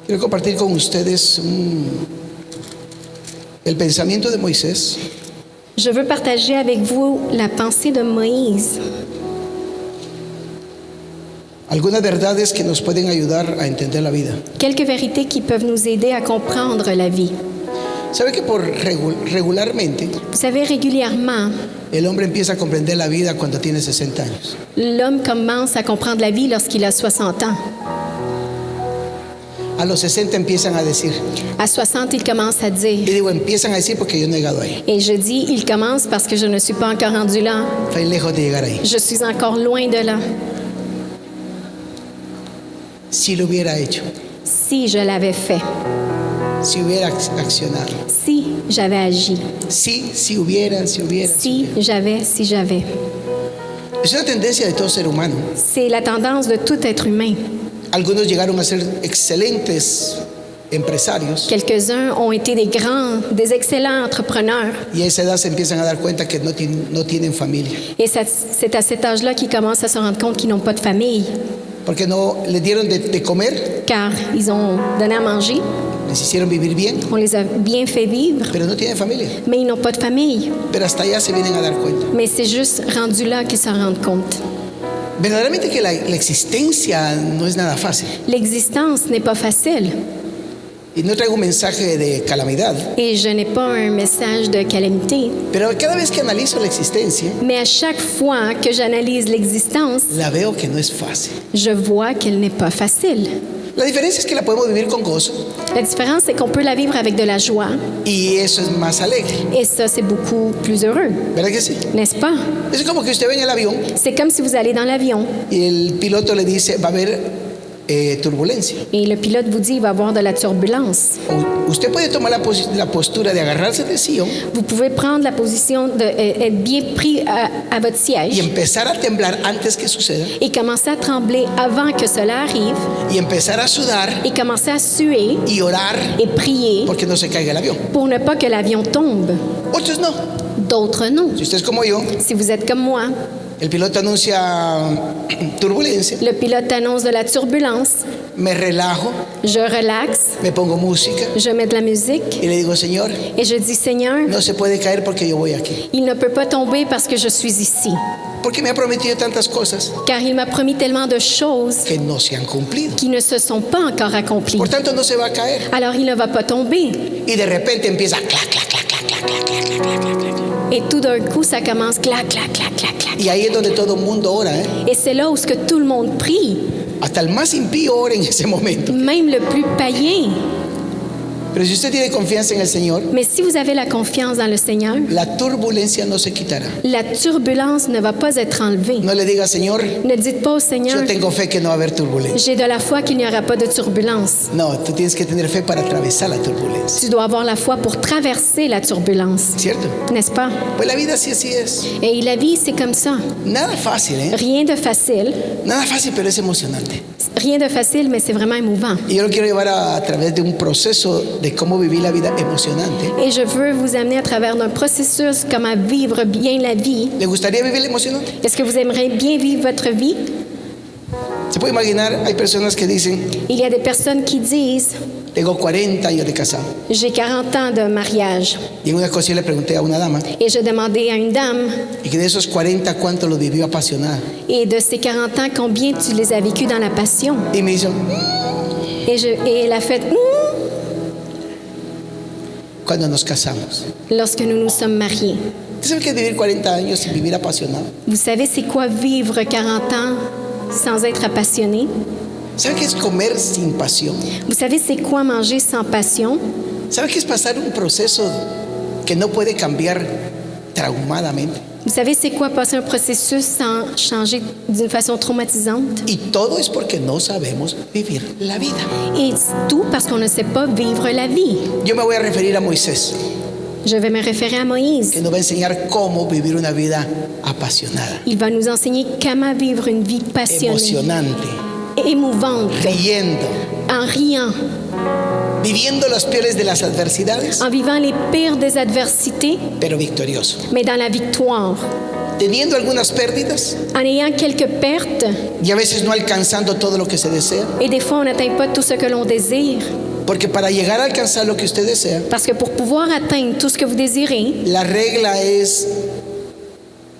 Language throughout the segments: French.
Quiero compartir con ustedes el pensamiento de Moisés. Je veux partager avec vous la pensée de Moïse. Algunas verdades que nos pueden ayudar a entender la vida. Quelques vérités qui peuvent nous aider à comprendre la vie. ¿Sabe que regularmente Vous savez, régulièrement, el hombre empieza a comprender la vida cuando tiene 60 años? l'homme commence à comprendre la vie lorsqu'il a 60 ans. A los 60 empiezan a decir, À 60, il commence à y dire. digo empiezan a decir porque yo no he llegado ahí. Et je dis, il commence parce que je ne suis pas encore rendu là. Estoy lejos de llegar ahí. Je suis encore loin de là. Si lo hubiera hecho, Si je l'avais fait, si hubiera accionado, si j'avais agi, si hubiera. si j'avais. Es una tendencia de todo ser humano. C'est la tendance de tout être humain. Algunos llegaron a ser excelentes empresarios Quelques-uns ont été des excellents entrepreneurs. y a esa edad se empiezan a dar cuenta que no tienen familia, Et c'est à cet âge-là qu'ils commencent à se rendre compte qu'ils n'ont pas de famille, porque no les dieron de comer, car ils ont donné à manger, les hicieron vivir bien, on les a bien fait vivre, pero no tienen familia. mais ils n'ont pas de famille. Pero hasta allá se vienen a dar cuenta. Mais c'est juste rendu là qu'ils se rendent compte. Verdaderamente que la existencia no es nada fácil. L'existence n'est pas facile. Y no traigo un mensaje de calamidad, Et je n'ai pas un message de calamité. pero cada vez que analizo la existencia, Mais à chaque fois que j'analyse l'existence, la veo que no es fácil. je vois qu'elle n'est pas facile. La diferencia es que la podemos vivir con gozo La différence, c'est qu'on peut la vivre avec de la joie. y eso es más alegre. Et ça, c'est beaucoup plus heureux, ¿Verdad que sí? n'est-ce pas? Es como que usted va en el avión C'est comme si vous allez dans l'avion y el piloto le dice va a haber turbulencia. et le pilote vous dit il va y avoir de la turbulence. Usted puede tomar la postura de agarrarse del sillón Vous pouvez prendre la position d'être bien pris à votre y siège empezar a temblar antes que suceda et commencer à trembler avant que cela arrive y empezar a sudar et commencer à suer y orar et prier porque no se caiga el avión. pour ne pas que l'avion tombe. Otros no. D'autres non. Si usted es como yo, Si vous êtes comme moi, el piloto anuncia turbulencia, le pilote annonce de la turbulence, me relajo, je relaxe, me pongo música je mets de la musique y le digo, Señor, et je dis Seigneur, no se puede caer porque yo voy aquí. il ne peut pas tomber parce que je suis ici. Porque me ha prometido tantas cosas Car il m'a promis tellement de choses que no se han cumplido. qui ne se sont pas encore accomplies. Por tanto, no se va a caer. Alors il ne va pas tomber. Y de repente empieza clac, clac, clac, clac, clac, clac, clac, clac, clac, clac, clac. Et tout d'un coup, ça commence clac, clac, clac, clac, clac. Y ahí es donde todo el mundo ora, ¿eh? Et c'est là où ce que tout le monde prie, Hasta el más impío ora en ese momento. même le plus païen. Pero si usted tiene confianza en el Señor, Mais si vous avez la confiance dans le Seigneur, la turbulencia no se quitará. la turbulence ne va pas être enlevée. No le diga, Señor, Ne dites pas au Seigneur, yo tengo fe que no va a haber turbulencia. j'ai de la foi qu'il n'y aura pas de turbulence. No, tú tienes que tener fe para atravesar la turbulencia. Tu dois avoir la foi pour traverser la turbulence, ¿Cierto? n'est-ce pas? Pues la vida sí así es. Et la vie, c'est comme ça. Nada fácil, ¿eh? Rien de facile. Nada fácil, pero es emocionante. Rien de facile, mais c'est vraiment émouvant. Y yo lo quiero llevar a través de un proceso de cómo vivir la vida emocionante. Et je veux vous amener à travers d'un processus comment vivre bien la vie. ¿Le gustaría vivir la emocionante? Est-ce que vous aimeriez bien vivre votre vie? Se puede imaginar, hay personas que dicen, Il y a des personnes qui disent tengo 40 años de casado. j'ai 40 ans de mariage. Y en una ocasión le pregunté a una dama, Et je demandais à une dame, y que de esos 40, ¿cuánto lo vivió apasionada? et de ces 40 ans, combien tu les as vécus dans la passion? Y me hizo, Et elle a fait cuando nos casamos. lorsque nous nous sommes mariés. ¿Usted sabe qué es vivir 40 años sin vivir apasionado? Vous savez c'est quoi vivre 40 ans sans être appassionné? ¿Sabe qué es comer sin pasión? Vous savez c'est quoi manger sans passion? ¿Sabe qué es pasar un proceso que no puede cambiar traumadamente? Vous savez c'est quoi passer un processus sans changer d'une façon traumatisante? Y todo es porque no sabemos vivir la vida. Et tout parce qu'on ne sait pas vivre la vie. Yo me voy a referir a Moisés, Je vais me référer à Moïse. que nos va a enseñar cómo vivir una vida apasionada, Il va nous enseigner comment vivre une vie passionnée, emocionante, émouvante, riendo, en riant, viviendo los peores de las adversidades, en vivant les pires des adversités, pero victorioso. mais dans la victoire. teniendo algunas pérdidas en ayant quelques pertes, y a veces no alcanzando todo lo que se desea. et des fois on n'atteint pas tout ce que l'on désire. Porque para llegar a alcanzar lo que usted desea, Parce que pour pouvoir atteindre tout ce que vous désirez, la regla es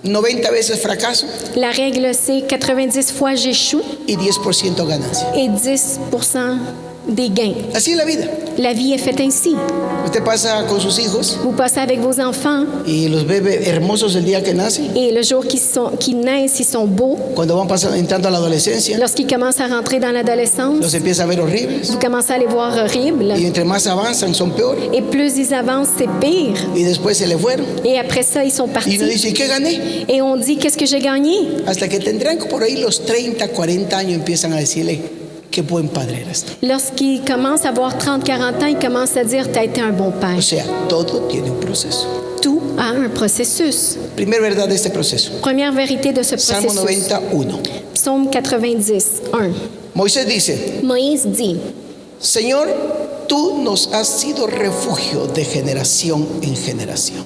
90 veces fracaso la règle c'est 90 fois j'échoue y 10% ganancia. et 10% des gains. Así es la vida. La vie est faite ainsi. Usted pasa con sus hijos Vous passez avec vos enfants y los ve hermosos el día que nacen. et le jour qu'ils naissent, ils sont beaux. Cuando van entrando a la adolescencia, Lorsqu'ils commencent à rentrer dans l'adolescence, los empieza a ver horribles. vous commencez à les voir horribles. Y entre más avanzan, son peores. Et plus ils avancent, c'est pire. Y después se le fueron. Et après ça, ils sont Y partis. uno dice, ¿y qué gané? Et on dit, qu'est-ce que j'ai gagné? Hasta que tendrán por ahí los 30, 40 años, empiezan a decirle, qué buen padre eres tú. Lorsqu'ils commencent à avoir 30, 40 ans, ils commencent à dire, t'as été un bon père. O sea, todo tiene un proceso. Tout a un processus. Primera verdad de este proceso. Première vérité de ce Salmo processus. 91. Psaume 90, 1. Moisés dice, Moïse dit, Señor, tú nos has sido refugio de generación en generación.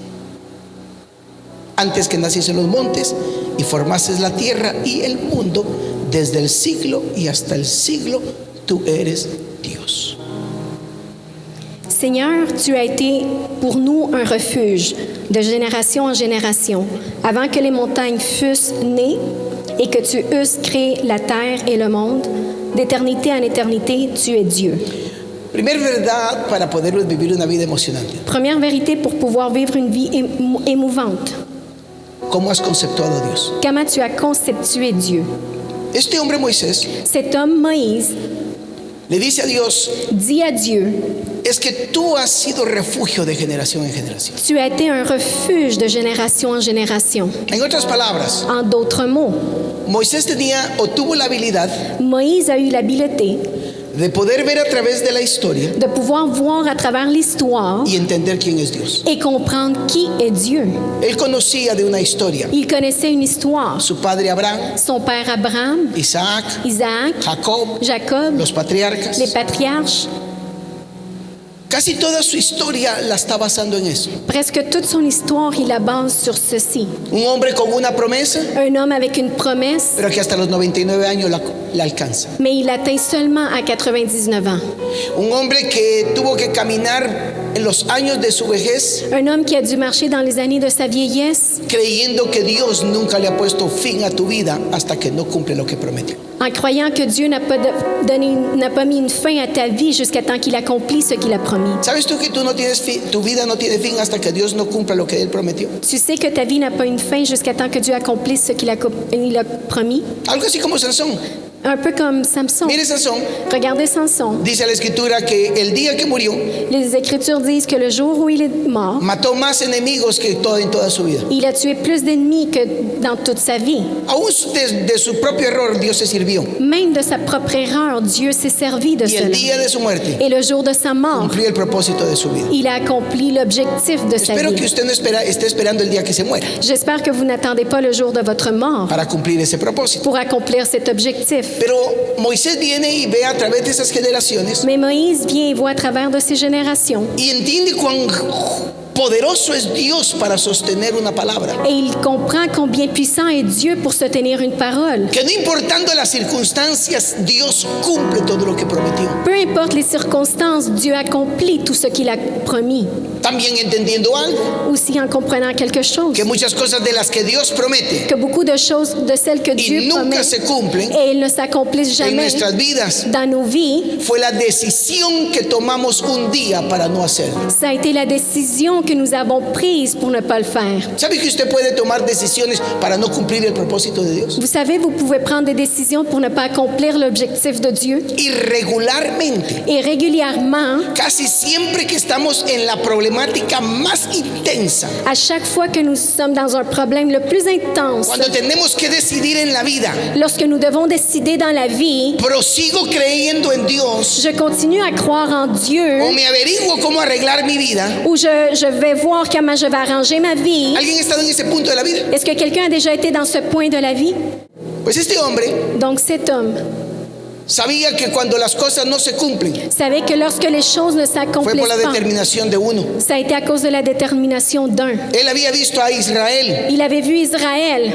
Antes que naciesen los montes y formases la tierra y el mundo, desde el siglo y hasta el siglo, tú eres Dios. Seigneur, tu as été pour nous un refuge de génération en génération, avant que les montagnes fussent nées et que tu eusses créé la terre et le monde. D'éternité en éternité, tu es Dieu. Primera verdad para poder vivir una vida emocionante. Première vérité pour pouvoir vivre une vie émouvante. ¿Cómo has conceptuado a Dios? Comment tu as conceptué Dieu? Este hombre Moisés Cet homme Moïse le dice a Dios, dit à Dieu, es que tú has sido refugio de generación en generación. tu as été un refuge de génération en génération. En otras palabras, En d'autres mots, Moisés tenía o tuvo la habilidad Moïse a eu l'habileté de poder ver a través de la historia de pouvoir voir à travers l'histoire y entender quién es Dios. et comprendre qui est Dieu. Él conocía de una historia, Il connaissait une histoire. su padre Abraham, Son père Abraham, Isaac, Isaac, Jacob, Jacob, los patriarcas. les patriarches. Casi toda su historia la está basando en eso. Presque toute son histoire, il la base sur ceci. Un hombre con una promesa, Un homme avec une promesse, pero que hasta los 99 años la alcanza. mais il l'atteint seulement à 99 ans. Un hombre que tuvo que caminar en los años de su vejez Un homme qui a dû marcher dans les années de sa vieillesse creyendo que Dios nunca le ha puesto fin a tu vida hasta que no cumple lo que prometió. en croyant que Dieu n'a pas mis une fin à ta vie jusqu'à temps qu'il accomplit ce qu'il a promis. ¿Sabes tú que tu vida no tiene fin hasta que Dios no cumpla lo que Él prometió? Tu sais que ta vie n'a pas une fin jusqu'à temps que Dieu accomplisse ce qu'il a promis. Algo así como Sansón. Un peu comme Samson. Mire Sansón, Regardez Samson. dice la escritura que el día que murió Les Écritures disent que le jour où il est mort, mató más enemigos que en toda su vida. il a tué plus d'ennemis que dans toute sa vie. Aún de su propio error Dios se sirvió. Même de sa propre erreur, Dieu s'est servi de Y el cela. día de su muerte Et le jour de sa mort, cumplió el propósito de su vida. il a accompli l'objectif de sa Espero que vie. usted no esté esperando el día que se muera J'espère que vous n'attendez pas le jour de votre mort para cumplir ese propósito. pour accomplir cet objectif. Pero Moisés viene y ve a través de esas generaciones Mais Moïse vient et voit à travers de ces générations. y entiende cuán poderoso es Dios para sostener una palabra. Et il comprend combien puissant est Dieu pour se tenir une parole. Que no importando las circunstancias, Dios cumple todo lo que prometió. Peu importe les circonstances, Dieu accomplit tout ce qu'il a promis. También entendiendo algo, Aussi en comprenant quelque chose, que muchas cosas de las que Dios promete que beaucoup de choses de celles que y Dieu nunca promet se cumplen et elles ne s'accomplissent en jamais nuestras vidas, dans nos vies, fue la decisión que tomamos un día para no hacerlo. ça a été la décision que nous avons prise pour ne pas le faire. ¿Sabe que usted puede tomar decisiones para no cumplir el propósito de Dios? Vous savez, vous pouvez prendre des décisions pour ne pas accomplir l'objectif de Dieu. Irregularmente, Et régulièrement, casi siempre que estamos en la problemática más intensa, à chaque fois que nous sommes dans un problème le plus intense, cuando tenemos que decidir en la vida, lorsque nous devons décider dans la vie, prosigo creyendo en Dios je continue à croire en Dieu o me averiguo cómo arreglar mi vida. ou je vais voir comment je vais arranger ma vie. ¿Alguien ha estado en ese punto de la vida? Est-ce que quelqu'un a déjà été dans ce point de la vie? Pues este hombre Donc cet homme Sabía que cuando las cosas no se cumplen, savait que lorsque les choses ne fue s'accomplissent por la pas, determinación de uno. ça a été à cause de la détermination d'un. Él había visto a Israel, Il avait vu Israël,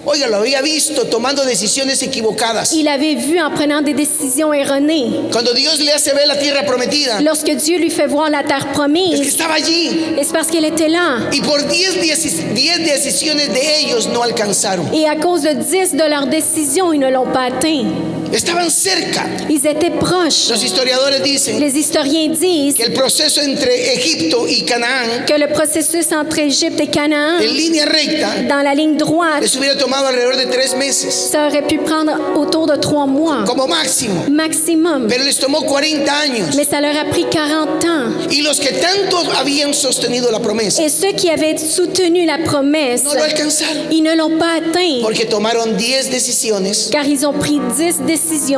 oiga, lo había visto tomando decisiones equivocadas. il avait vu en prenant des décisions erronées. Cuando Dios le hace ver la tierra prometida, Lorsque Dieu lui fait voir la terre es que promise, estaba allí. et c'est parce qu'elle était là. Y por 10 decisiones de ellos no alcanzaron. Et à cause de 10 de leurs décisions, ils ne l'ont pas atteint. Estaban cerca. Ils étaient proches. Los historiadores dicen Les historiens disent que el proceso entre Egipto y Canaán, que le processus entre Égypte et Canaan, en línea recta, dans la ligne droite, les hubiera tomado alrededor de 3 meses, ça aurait pu prendre autour de 3 mois como máximo. maximum. Pero les tomó 40 años. Mais ça leur a pris 40 ans. Y los que tanto habían sostenido la promesa, Et ceux qui avaient soutenu la promesse, no lo alcanzaron. ils ne l'ont pas atteint Porque tomaron 10 decisiones car ils ont pris 10 décisions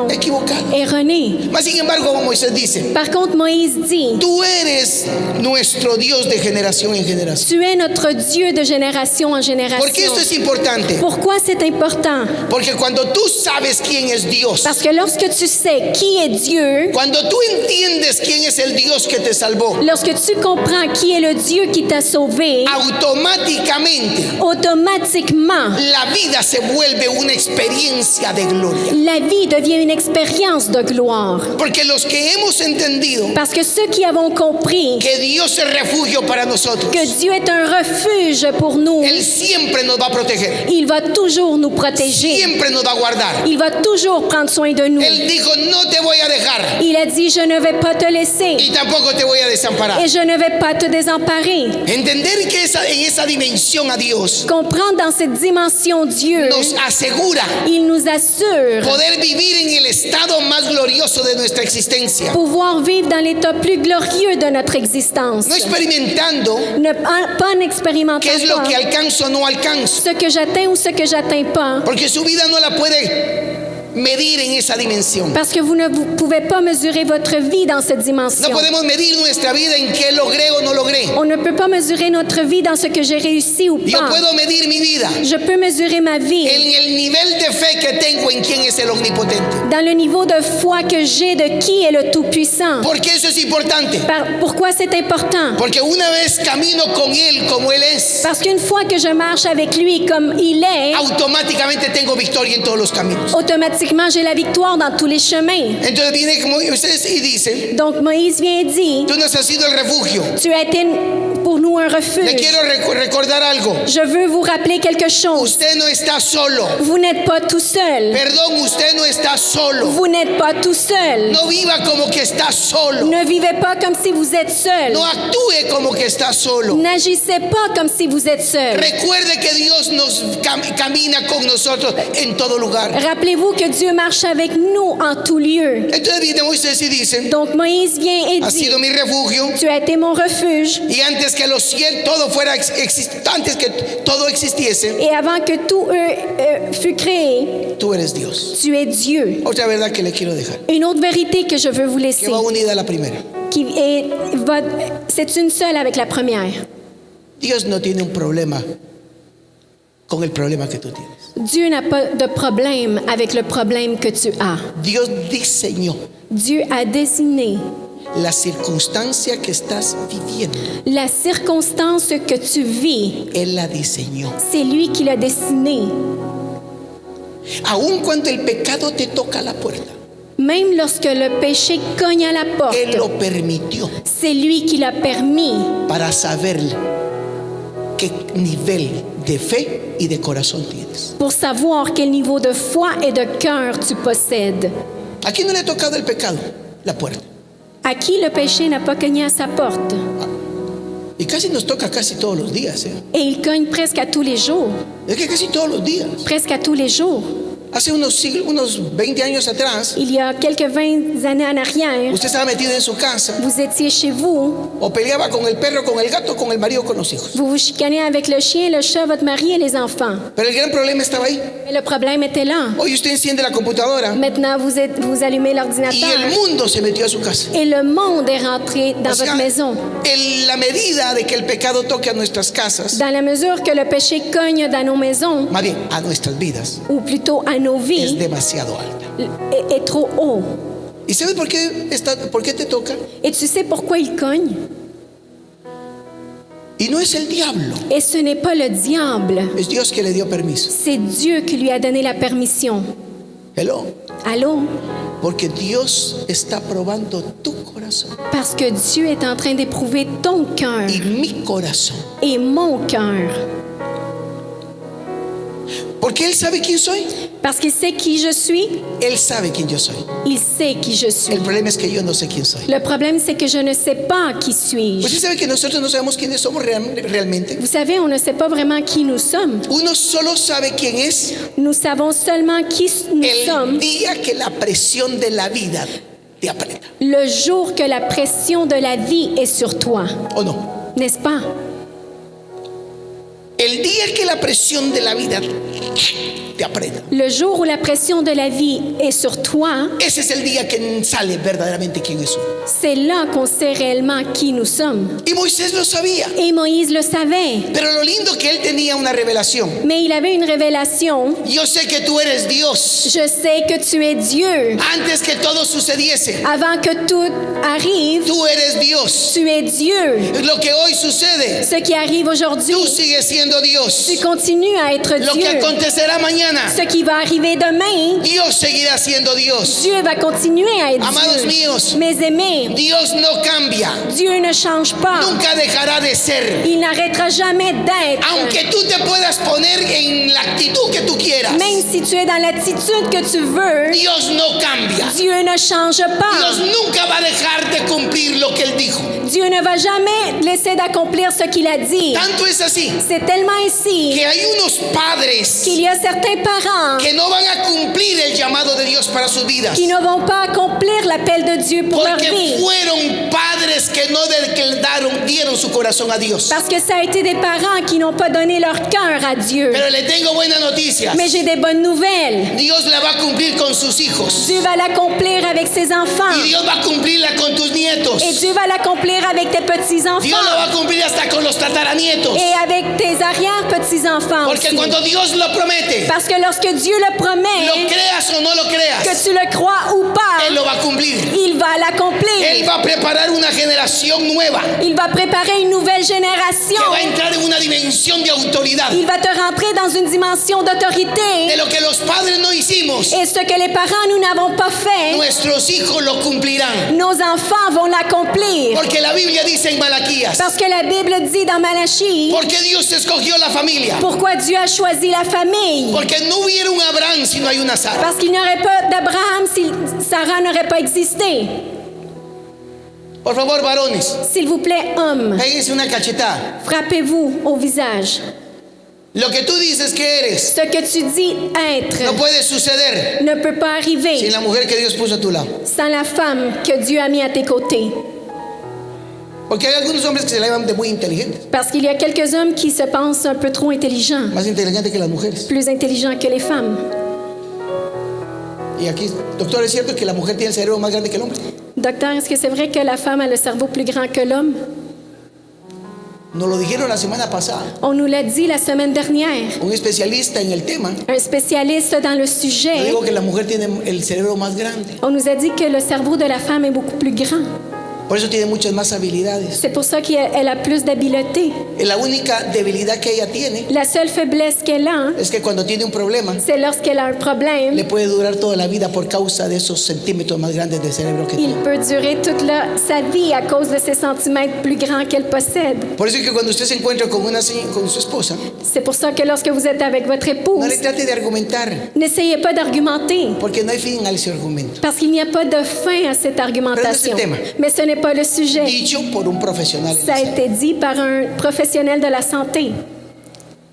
equivocadas. erronées. Mas sin embargo, como Moisés dice, Par contre, Moïse dit, tú eres nuestro Dios de generación en generación. tu es notre Dieu de génération en ¿Por qué génération. esto es importante? Pourquoi c'est important? Porque cuando tú sabes quién es Dios, Parce que lorsque tu sais qui est Dieu, cuando tú entiendes quién es el Dios que te salvó, lorsque tu comprends qui est le Dieu qui t'a sauvé, automáticamente automatiquement, la vida se vuelve una experiencia de gloria. la vie devient une expérience de gloire. Porque los que hemos entendido Parce que ceux qui avons compris que Dios es refugio para nosotros, que Dieu est un refuge pour nous, Él siempre nos va a proteger, il va toujours nous protéger. siempre nos va a guardar. Il va toujours prendre soin de nous. Él dijo, no te voy a dejar Il a dit, je ne vais pas te laisser y tampoco te voy a desamparar. et je ne vais pas te désemparer. Entender que en esa dimensión a Dios Comprendre dans cette dimension Dieu, nos asegura il nous assure poder vivir en el estado más glorioso de nuestra existencia, pouvoir vivre dans l'état plus glorieux de notre existence. no experimentando Pas en expérimentant qué es lo pas que alcanzo o no alcanzo, ce que j'atteins ou ce que j'atteins pas. porque su vida no la puede medir en esa dimensión. Parce que vous ne pouvez pas mesurer votre vie dans cette No dimension. podemos medir nuestra vida en qué logré o no logré. On ne peut pas mesurer notre vie dans ce que j'ai réussi ou Yo pas. puedo medir mi vida Je peux mesurer ma vie en el nivel de fe que tengo en quién es el omnipotente. dans le niveau de foi que j'ai de qui est le Tout-Puissant. ¿Por qué eso es importante? Pourquoi c'est important? Porque una vez camino con Él como Él es, Parce qu'une fois que je marche avec lui comme il est, automáticamente tengo victoria en todos los caminos. automatiquement j'ai la victoire dans tous les chemins. Entonces viene Moisés y dice, Donc Moïse vient et dit, tú nos has sido el refugio. tu as été pour nous un Le refuge. quiero recordar algo. Je veux vous rappeler quelque chose. Usted no está solo. Vous n'êtes pas tout seul. Perdón, usted no está solo. Vous n'êtes pas tout seul. No viva como que está solo. Ne vivez pas comme si vous êtes seul. No actúe como que está solo. N'agissez pas comme si vous êtes seul. Recuerde que Dios nos camina con nosotros en todo lugar. Rappelez-vous que Dieu marche avec nous en tout lieu. Entonces viene Moisés y dice, Donc Moïse vient et has dit, sido mi refugio. tu as été mon refuge. Y antes que los cielos todo fuera antes que todo existiese, Et avant que tout fût créé, tú eres Dios. tu es Dieu. Otra verdad que le quiero dejar, Une autre vérité que je veux vous que laisser, va unida a la primera. c'est une seule avec la première. Dios no tiene un problema con el problema que tú tienes. Dieu n'a pas de problème avec le problème que tu as. Dios diseñó Dieu a désigné la circunstancia que estás viviendo. la circonstance que tu vis. Él la diseñó. C'est lui qui l'a dessinée. Aun cuando el pecado te toca la puerta, Même lorsque le péché cogne à la Él porte, lo permitió c'est lui qui l'a permis para saber qué nivel de fe y de corazón tienes. pour savoir quel niveau de foi et de cœur tu possèdes. ¿A quién no le ha tocado el pecado? La puerta. À qui le péché n'a pas cogné à sa porte? Y casi nos toca casi todos los días. Et il cogne presque à tous les jours. Es que casi todos los días. Presque à tous les jours. Hace unos 20 años atrás, Il y a quelques 20 années en arrière, usted estaba metido en su casa vous étiez chez vous, o peleaba con el perro, con el gato, con el marido, con los hijos. vous vous chicanez avec le chien, le chat, votre mari et les enfants. Pero el gran problema estaba ahí. Mais le problème était là. Hoy usted enciende la computadora Maintenant, vous allumez y l'ordinateur el mundo se metió a su casa. et le monde est rentré dans O sea, votre maison. la medida de que el pecado toque a nuestras casas, Dans la mesure que le péché cogne dans nos maisons, más bien a nuestras vidas, ou plutôt à nos es vies, demasiado alta. est trop haut. ¿Y sabes por qué te toca? Et tu sais pourquoi il cogne? Y no es el diablo, Et ce n'est pas le diable, es Dios que le dio permiso. c'est Dieu qui lui a donné la permission. Hello. Allô? Porque Dios está probando tu corazón Parce que Dieu est en train d'éprouver ton cœur y mi corazón. et mon cœur. Porque Él sabe quién soy. Parce qu'il sait qui je suis, Él sabe quién yo soy. il sait qui je suis. El problema es que yo no sé quién soy. Le problème, c'est que je ne sais pas qui suis-je. Usted sabe que nosotros no sabemos quiénes somos realmente. Vous savez, on ne sait pas vraiment qui nous sommes. Uno solo sabe quién es Nous savons seulement qui nous sommes el día que la presión de la vida te aprieta. le jour que la pression de la vie est sur toi. ¿O no? N'est-ce pas? El día que la presión de la vida te aprieta. Le jour où la pression de la vie est sur toi, Ese es el día que sale verdaderamente quién es uno. c'est là qu'on sait réellement qui nous sommes. Y Moisés lo sabía. Et Moïse le savait. Pero lo lindo que él tenía una revelación. Mais il avait une révélation. Yo sé que tú eres Dios. Je sais que tu es Dieu. Antes que todo sucediese, Avant que tout arrive, tú eres Dios. tu es Dieu. Lo que hoy sucede, Ce qui arrive aujourd'hui, tú sigues siendo Dios. tu continues à être Lo que Dieu. acontecerá mañana, Ce qui va arriver demain, Dios seguirá siendo Dios. Dieu va continuer à être Amados Dieu. míos, Mes aimés, Dios no cambia. Dieu ne change pas. Nunca dejará de ser. Il n'arrêtera jamais d'être. Aunque tú te puedas poner en la actitud que tú quieras, Même si tu es dans l'attitude que tu veux, Dios no cambia. Dieu ne change Dios pas. nunca va a dejar de cumplir lo que Él dijo. Dieu ne va jamais laisser d'accomplir ce qu'il a dit. Tanto es así C'est tellement ainsi que hay unos padres qu'il y a certains parents que no van a cumplir el llamado de Dios para sus vidas. qui ne vont pas accomplir l'appel de Dieu pour leur Porque vie. fueron padres que no dieron su corazón a Dios. Parce que ça a été des parents qui n'ont pas donné leur cœur à Dieu. Pero le tengo buenas noticias. Mais j'ai des bonnes nouvelles. Dios la va a cumplir con sus hijos. Dieu va l'accomplir avec ses enfants. Y Dios va a cumplirla con tus nietos. Et Dieu va l'accomplir avec tes Dios la petits-enfants. va a cumplir hasta con los tataranietos. Et avec tes arrière-petits-enfants Porque aussi. cuando Dios lo promete, Parce que lorsque Dieu le lo promet, creas o no lo que creas, tu le crois ou pas, Él lo va a cumplir. il va l'accomplir. Él va a preparar una generación nueva Il va préparer une nouvelle que génération. va a entrar en una dimensión de autoridad. Il va te rentrer dans une dimension De d'autorité. lo que los padres no hicimos, Et ce que les parents, nous n'avons pas fait, nuestros hijos lo cumplirán. nos enfants vont l'accomplir. Porque la Biblia dice en Malaquías, Parce que la Bible dit dans Malachie, porque Dios escogió la familia. pourquoi Dieu a choisi la famille. Porque no hubiera un Abraham si no hay una Sara. Parce qu'il n'y aurait pas d'Abraham si Sarah n'aurait pas existé. Por favor, varones, S'il vous plaît, hommes, péguense una cachetada. frappez-vous au visage. Lo que tú dices que eres Ce que tu dis être no puede suceder ne peut pas sin arriver la mujer que Dios puso a tu lado. sans la femme que Dieu a mis à tes côtés. Porque hay algunos hombres que se la llevan de muy inteligentes, Parce qu'il y a quelques hommes qui se pensent un peu trop intelligents, más inteligentes que las mujeres. plus intelligents que les femmes. Y aquí, doctor, ¿es cierto que la mujer tiene el cerebro más grande que el hombre? Docteur, est-ce que c'est vrai que la femme a le cerveau plus grand que l'homme? Nos lo dijeron la semana pasada. On nous l'a dit la semaine dernière. Un especialista en el tema Un spécialiste dans le nos sujet, dijo que la mujer tiene el cerebro más grande. on nous a dit que le cerveau de la femme est beaucoup plus grand. Por eso tiene muchas más habilidades. C'est pour ça qu'elle a plus d'habileté. Y la única debilidad que ella tiene La seule faiblesse qu'elle a, es que cuando tiene un problema c'est lorsqu'elle a un problème, le puede durar toda la vida por causa de esos centímetros más grandes de cerebro que il tiene. peut durer toute sa vie à cause de ces centimètres plus grands qu'elle possède. Por eso es que cuando usted se encuentra con con su esposa, C'est pour ça que lorsque vous êtes avec votre no épouse, le trate de argumentar, n'essayez pas d'argumenter, porque no hay fin a ese argumento. parce qu'il n'y a pas de fin à cette argumentation. Pero no es el tema. Mais ce n'est pas le sujet. Dicho por un profesional. Ça a été dit par un professionnel de la santé.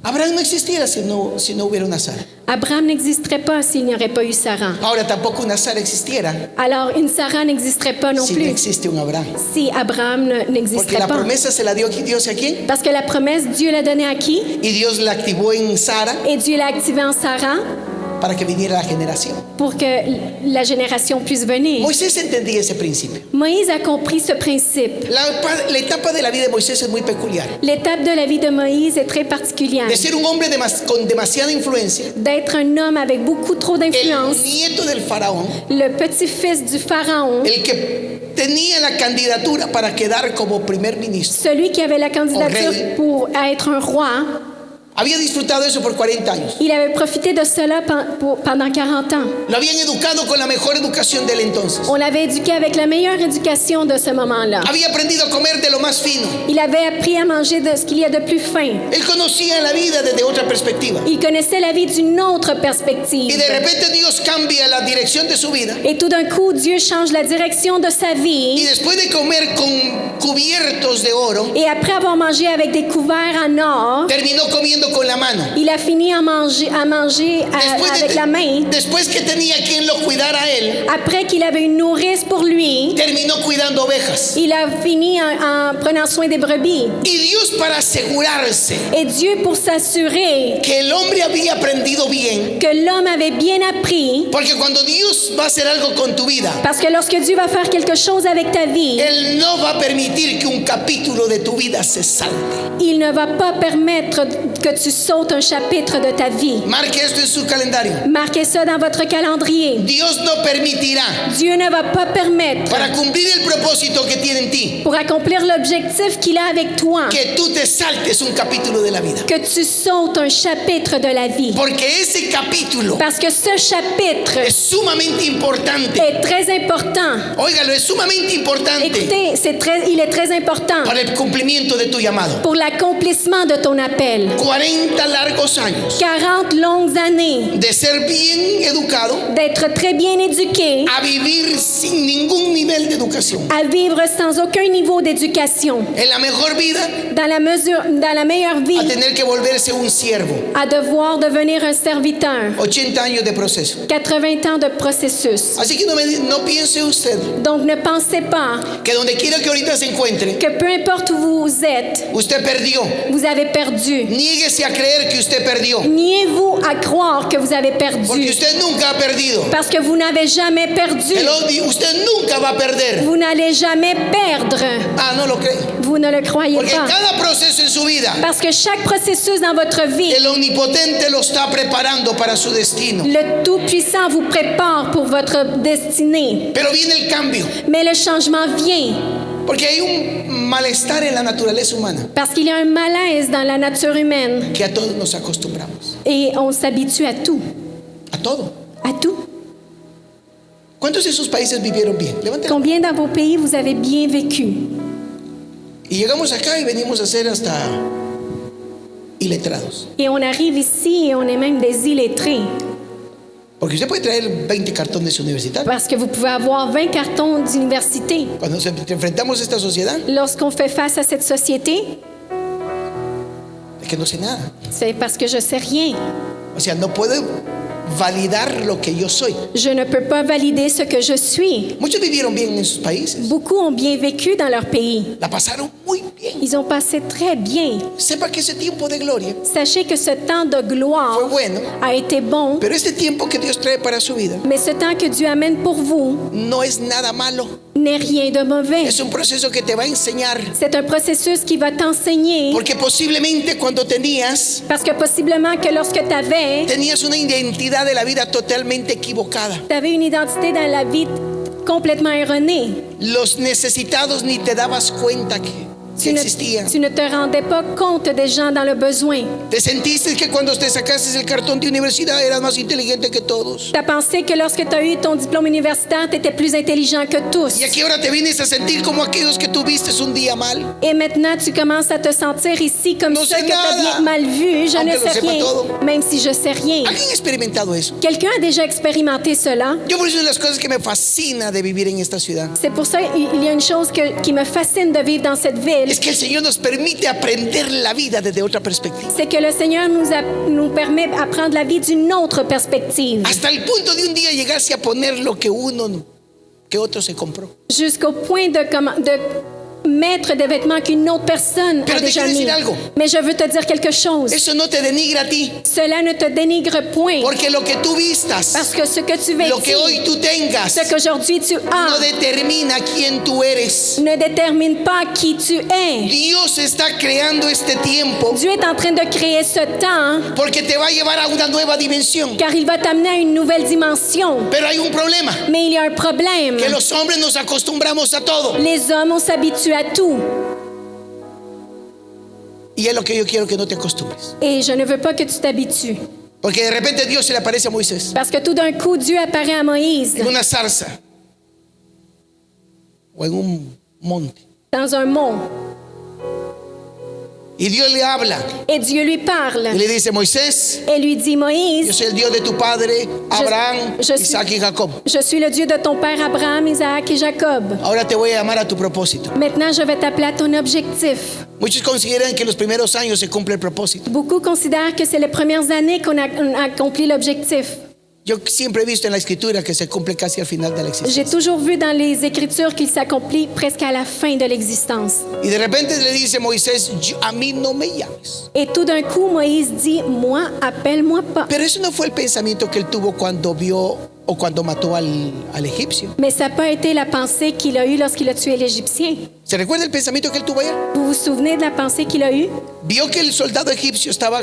Abraham no existiera si no hubiera una Sara. Abraham n'existerait pas s'il n'y aurait pas eu Sarah. Ahora tampoco una Sara existiera Alors une Sarah n'existerait pas non si no plus existe un Abraham. si Abraham Porque n'existerait la pas. promesa se la dio Dios a quién? Parce que la promesse, Dieu l'a donnée à qui? Y Dios la activó en Sara Et Dieu l'a activée en Sarah para que viniera la generación. pour que la génération puisse venir. Moisés entendía ese principio. Moïse a compris ce principe. La etapa de la vida de Moisés es muy peculiar. L'étape de la vie de Moïse est très particulière. De ser un hombre con demasiada influencia, D'être un homme avec beaucoup trop d'influence, el nieto del faraón, le petit-fils du pharaon, el que tenía la candidatura para quedar como primer ministro. celui qui avait la candidature rey. pour être un roi. Había disfrutado eso por 40 años. Il avait profité de cela pendant 40 ans. Lo habían educado con la mejor educación del entonces. On l'avait éduqué avec la meilleure éducation de ce moment-là. Había aprendido a comer de lo más fino. Il avait appris à manger de ce qu'il y a de plus fin. Él conocía la vida desde otra perspectiva. Il connaissait la vie d'une autre Y perspective. de repente Dios cambia la dirección de su vida. Et tout d'un coup, Dieu change la direction de sa Y vie. después de comer con cubiertos de oro, Et après avoir mangé avec des couverts en or, terminó comiendo con la mano. il a fini à manger avec la main. Después que tenía quien lo cuidara a él, Après qu'il avait une nourrice pour lui, terminó cuidando ovejas. il a fini en prenant soin des brebis. Y Dios, para asegurarse Et Dieu, pour s'assurer que el hombre había aprendido bien, que l'homme avait bien appris, porque cuando Dios va a hacer algo con tu vida, parce que lorsque Dieu va faire quelque chose avec ta vie, Él no va a permitir que un capítulo de tu vida se salte. il ne va pas permettre que tu sautes un chapitre de ta vie. Marque esto en su calendario. Marquez ça dans votre calendrier. Dios no permitirá, Dieu ne va pas permettre, para cumplir el propósito que tiene en ti, pour accomplir l'objectif qu'il a avec toi, que tú te saltes un capítulo de la vida. que tu sautes un chapitre de la vie. Porque ese capítulo Parce que ce chapitre es sumamente importante. est très important. Óigalo, es sumamente importante Écoutez, il est très important para el cumplimiento de tu llamado. pour l'accomplissement de ton appel. 40 largos años 40 longues années de ser bien educado d'être très bien éduqué, a vivir sin ningún nivel de educación. à vivre sans aucun niveau d'éducation, En la mejor vida, dans la meilleure a vie, tener que volverse un siervo. à devoir devenir un serviteur. 80 años de proceso. 80 ans de processus. Así que no piense usted Donc ne pensez pas que donde quiera que ahorita se encuentre, que peu importe où vous êtes, usted perdió. vous avez perdu. Niéguese a creer que usted perdió, Niez-vous à croire que vous avez porque perdu, usted nunca ha perdido. parce que vous n'avez jamais perdu. Usted nunca va a perder. Vous n'allez jamais perdre. Ah, no lo cree. Vous ne le croyez Porque pas. cada proceso en su vida, Parce que chaque processus dans votre vie, el omnipotente lo está preparando para su destino. le Tout-Puissant vous prépare pour votre destinée. Pero viene el cambio, Mais le changement vient porque hay un malestar en la naturaleza humana parce qu'il y a un malaise dans la nature humaine que a todos nos acostumbramos. et on s'habitue à tout. A todo. À tout. ¿Cuántos de esos países vivieron bien? Levanten. Combien dans vos pays vous avez bien vécu? Y llegamos acá y venimos a ser hasta iletrados. Et on arrive ici et on est même des illettrés. Porque usted puede traer 20 cartones universitarios. Parce que vous pouvez avoir 20 cartons d'université. Cuando enfrentamos a esta sociedad, Lorsqu'on fait face à cette société, es que no sé nada. c'est parce que je sais rien. O sea, no puedo validar lo que yo soy. Je ne peux pas valider ce que je suis. Muchos vivieron bien en sus países. Beaucoup ont bien vécu dans leur pays. La pasaron muy bien. Ils ont passé très bien. Sepa que ese tiempo de gloria Sachez que ce temps de gloire fue bueno, a été bon, pero este tiempo que Dios trae para su vida mais ce temps que Dieu amène pour vous no es nada malo. n'est rien de mauvais. Es un proceso que te va a enseñar. C'est un processus qui va t'enseigner, Porque posiblemente cuando tenías parce que possiblement que lorsque tu tenías una identidad de la vida totalmente equivocada. avais une identité dans la vie complètement erronée. Los necesitados ni te dabas cuenta que existían. Tu ne te rendais pas compte des gens dans le besoin. Te sentiste que cuando te sacaste el cartón de universidad eras más inteligente que todos. Tu as pensé que lorsque tu as eu ton diplôme universitaire, tu étais plus intelligent que tous. Y aquí ahora te vienes a sentir como aquellos que tuviste un día mal. Et maintenant, tu commences à te sentir ici comme No ça sé que tu as nada. bien mal vu. Je Aunque ne lo sais sepa rien, todo. même si je sais rien. ¿Alguien ha experimentado eso? Quelqu'un a déjà expérimenté cela. Yo por eso es una de las cosas que me fascina de vivir en esta ciudad. C'est pour ça qu'il y a une chose qui me fascine de vivre dans cette ville. Es que el Señor nos permite aprender la vida desde otra perspectiva. C'est que le Seigneur nous permet d'apprendre la vie d'une autre perspective. Hasta el punto de un día llegarse a poner lo que otro se compró. Jusqu'au point de mettre des vêtements qu'une autre personne Pero a te déjà quiero mis. decir algo. Mais je veux te dire quelque chose. Eso no te denigra a ti, Cela ne te dénigre point. porque lo que tú vistas, Parce que ce que tu lo que hoy vêtis, tú tengas, ce qu'aujourd'hui tu no as, determina quién tú eres. ne détermine pas qui tu es. Dios está creando este tiempo Dieu est en train de créer ce temps porque te va a llevar a una nueva dimensión. car il va t'amener à une nouvelle dimension. Pero hay un problema, Mais il y a un problème. que los hombres nos acostumbramos a todo. Les hommes, on s'habitue à tout. Y es lo que yo quiero que no te acostumbres. Et je ne veux pas que tu t'habitues. Porque de repente Dios se le aparece a Moisés Parce que tout d'un coup, Dieu apparaît à Moïse en una zarza o en un monte. dans un mont. Y Dios le habla Et Dieu lui parle. y le dice: Moisés, Et lui dit, yo Moïse, soy el Dios de tu padre Abraham, je suis- Isaac y Jacob. je suis le Dieu de ton père Abraham, Isaac et Jacob. Ahora te voy a llamar a tu propósito. Maintenant, je vais t'appeler à ton objectif. Muchos consideran que en los primeros años se cumple el propósito. Beaucoup considèrent que c'est les premières années qu'on a accompli l'objectif. Yo siempre he visto en la escritura que se cumple casi al final de la J'ai existencia. toujours vu dans les Écritures qu'il s'accomplit presque à la fin de l'existence. Y de repente le dice Moisés: a mí no me llames. Et tout d'un coup, Moïse dit, moi, appelle-moi pas. Pero eso no fue el pensamiento que él tuvo cuando vio o cuando mató al egipcio. Mais ça n'a pas été la pensée qu'il a eue lorsqu'il a tué l'Égyptien. ¿Se recuerda el pensamiento que él tuvo allá? Vous vous souvenez de la pensée qu'il a eue? Vio que el soldado egipcio estaba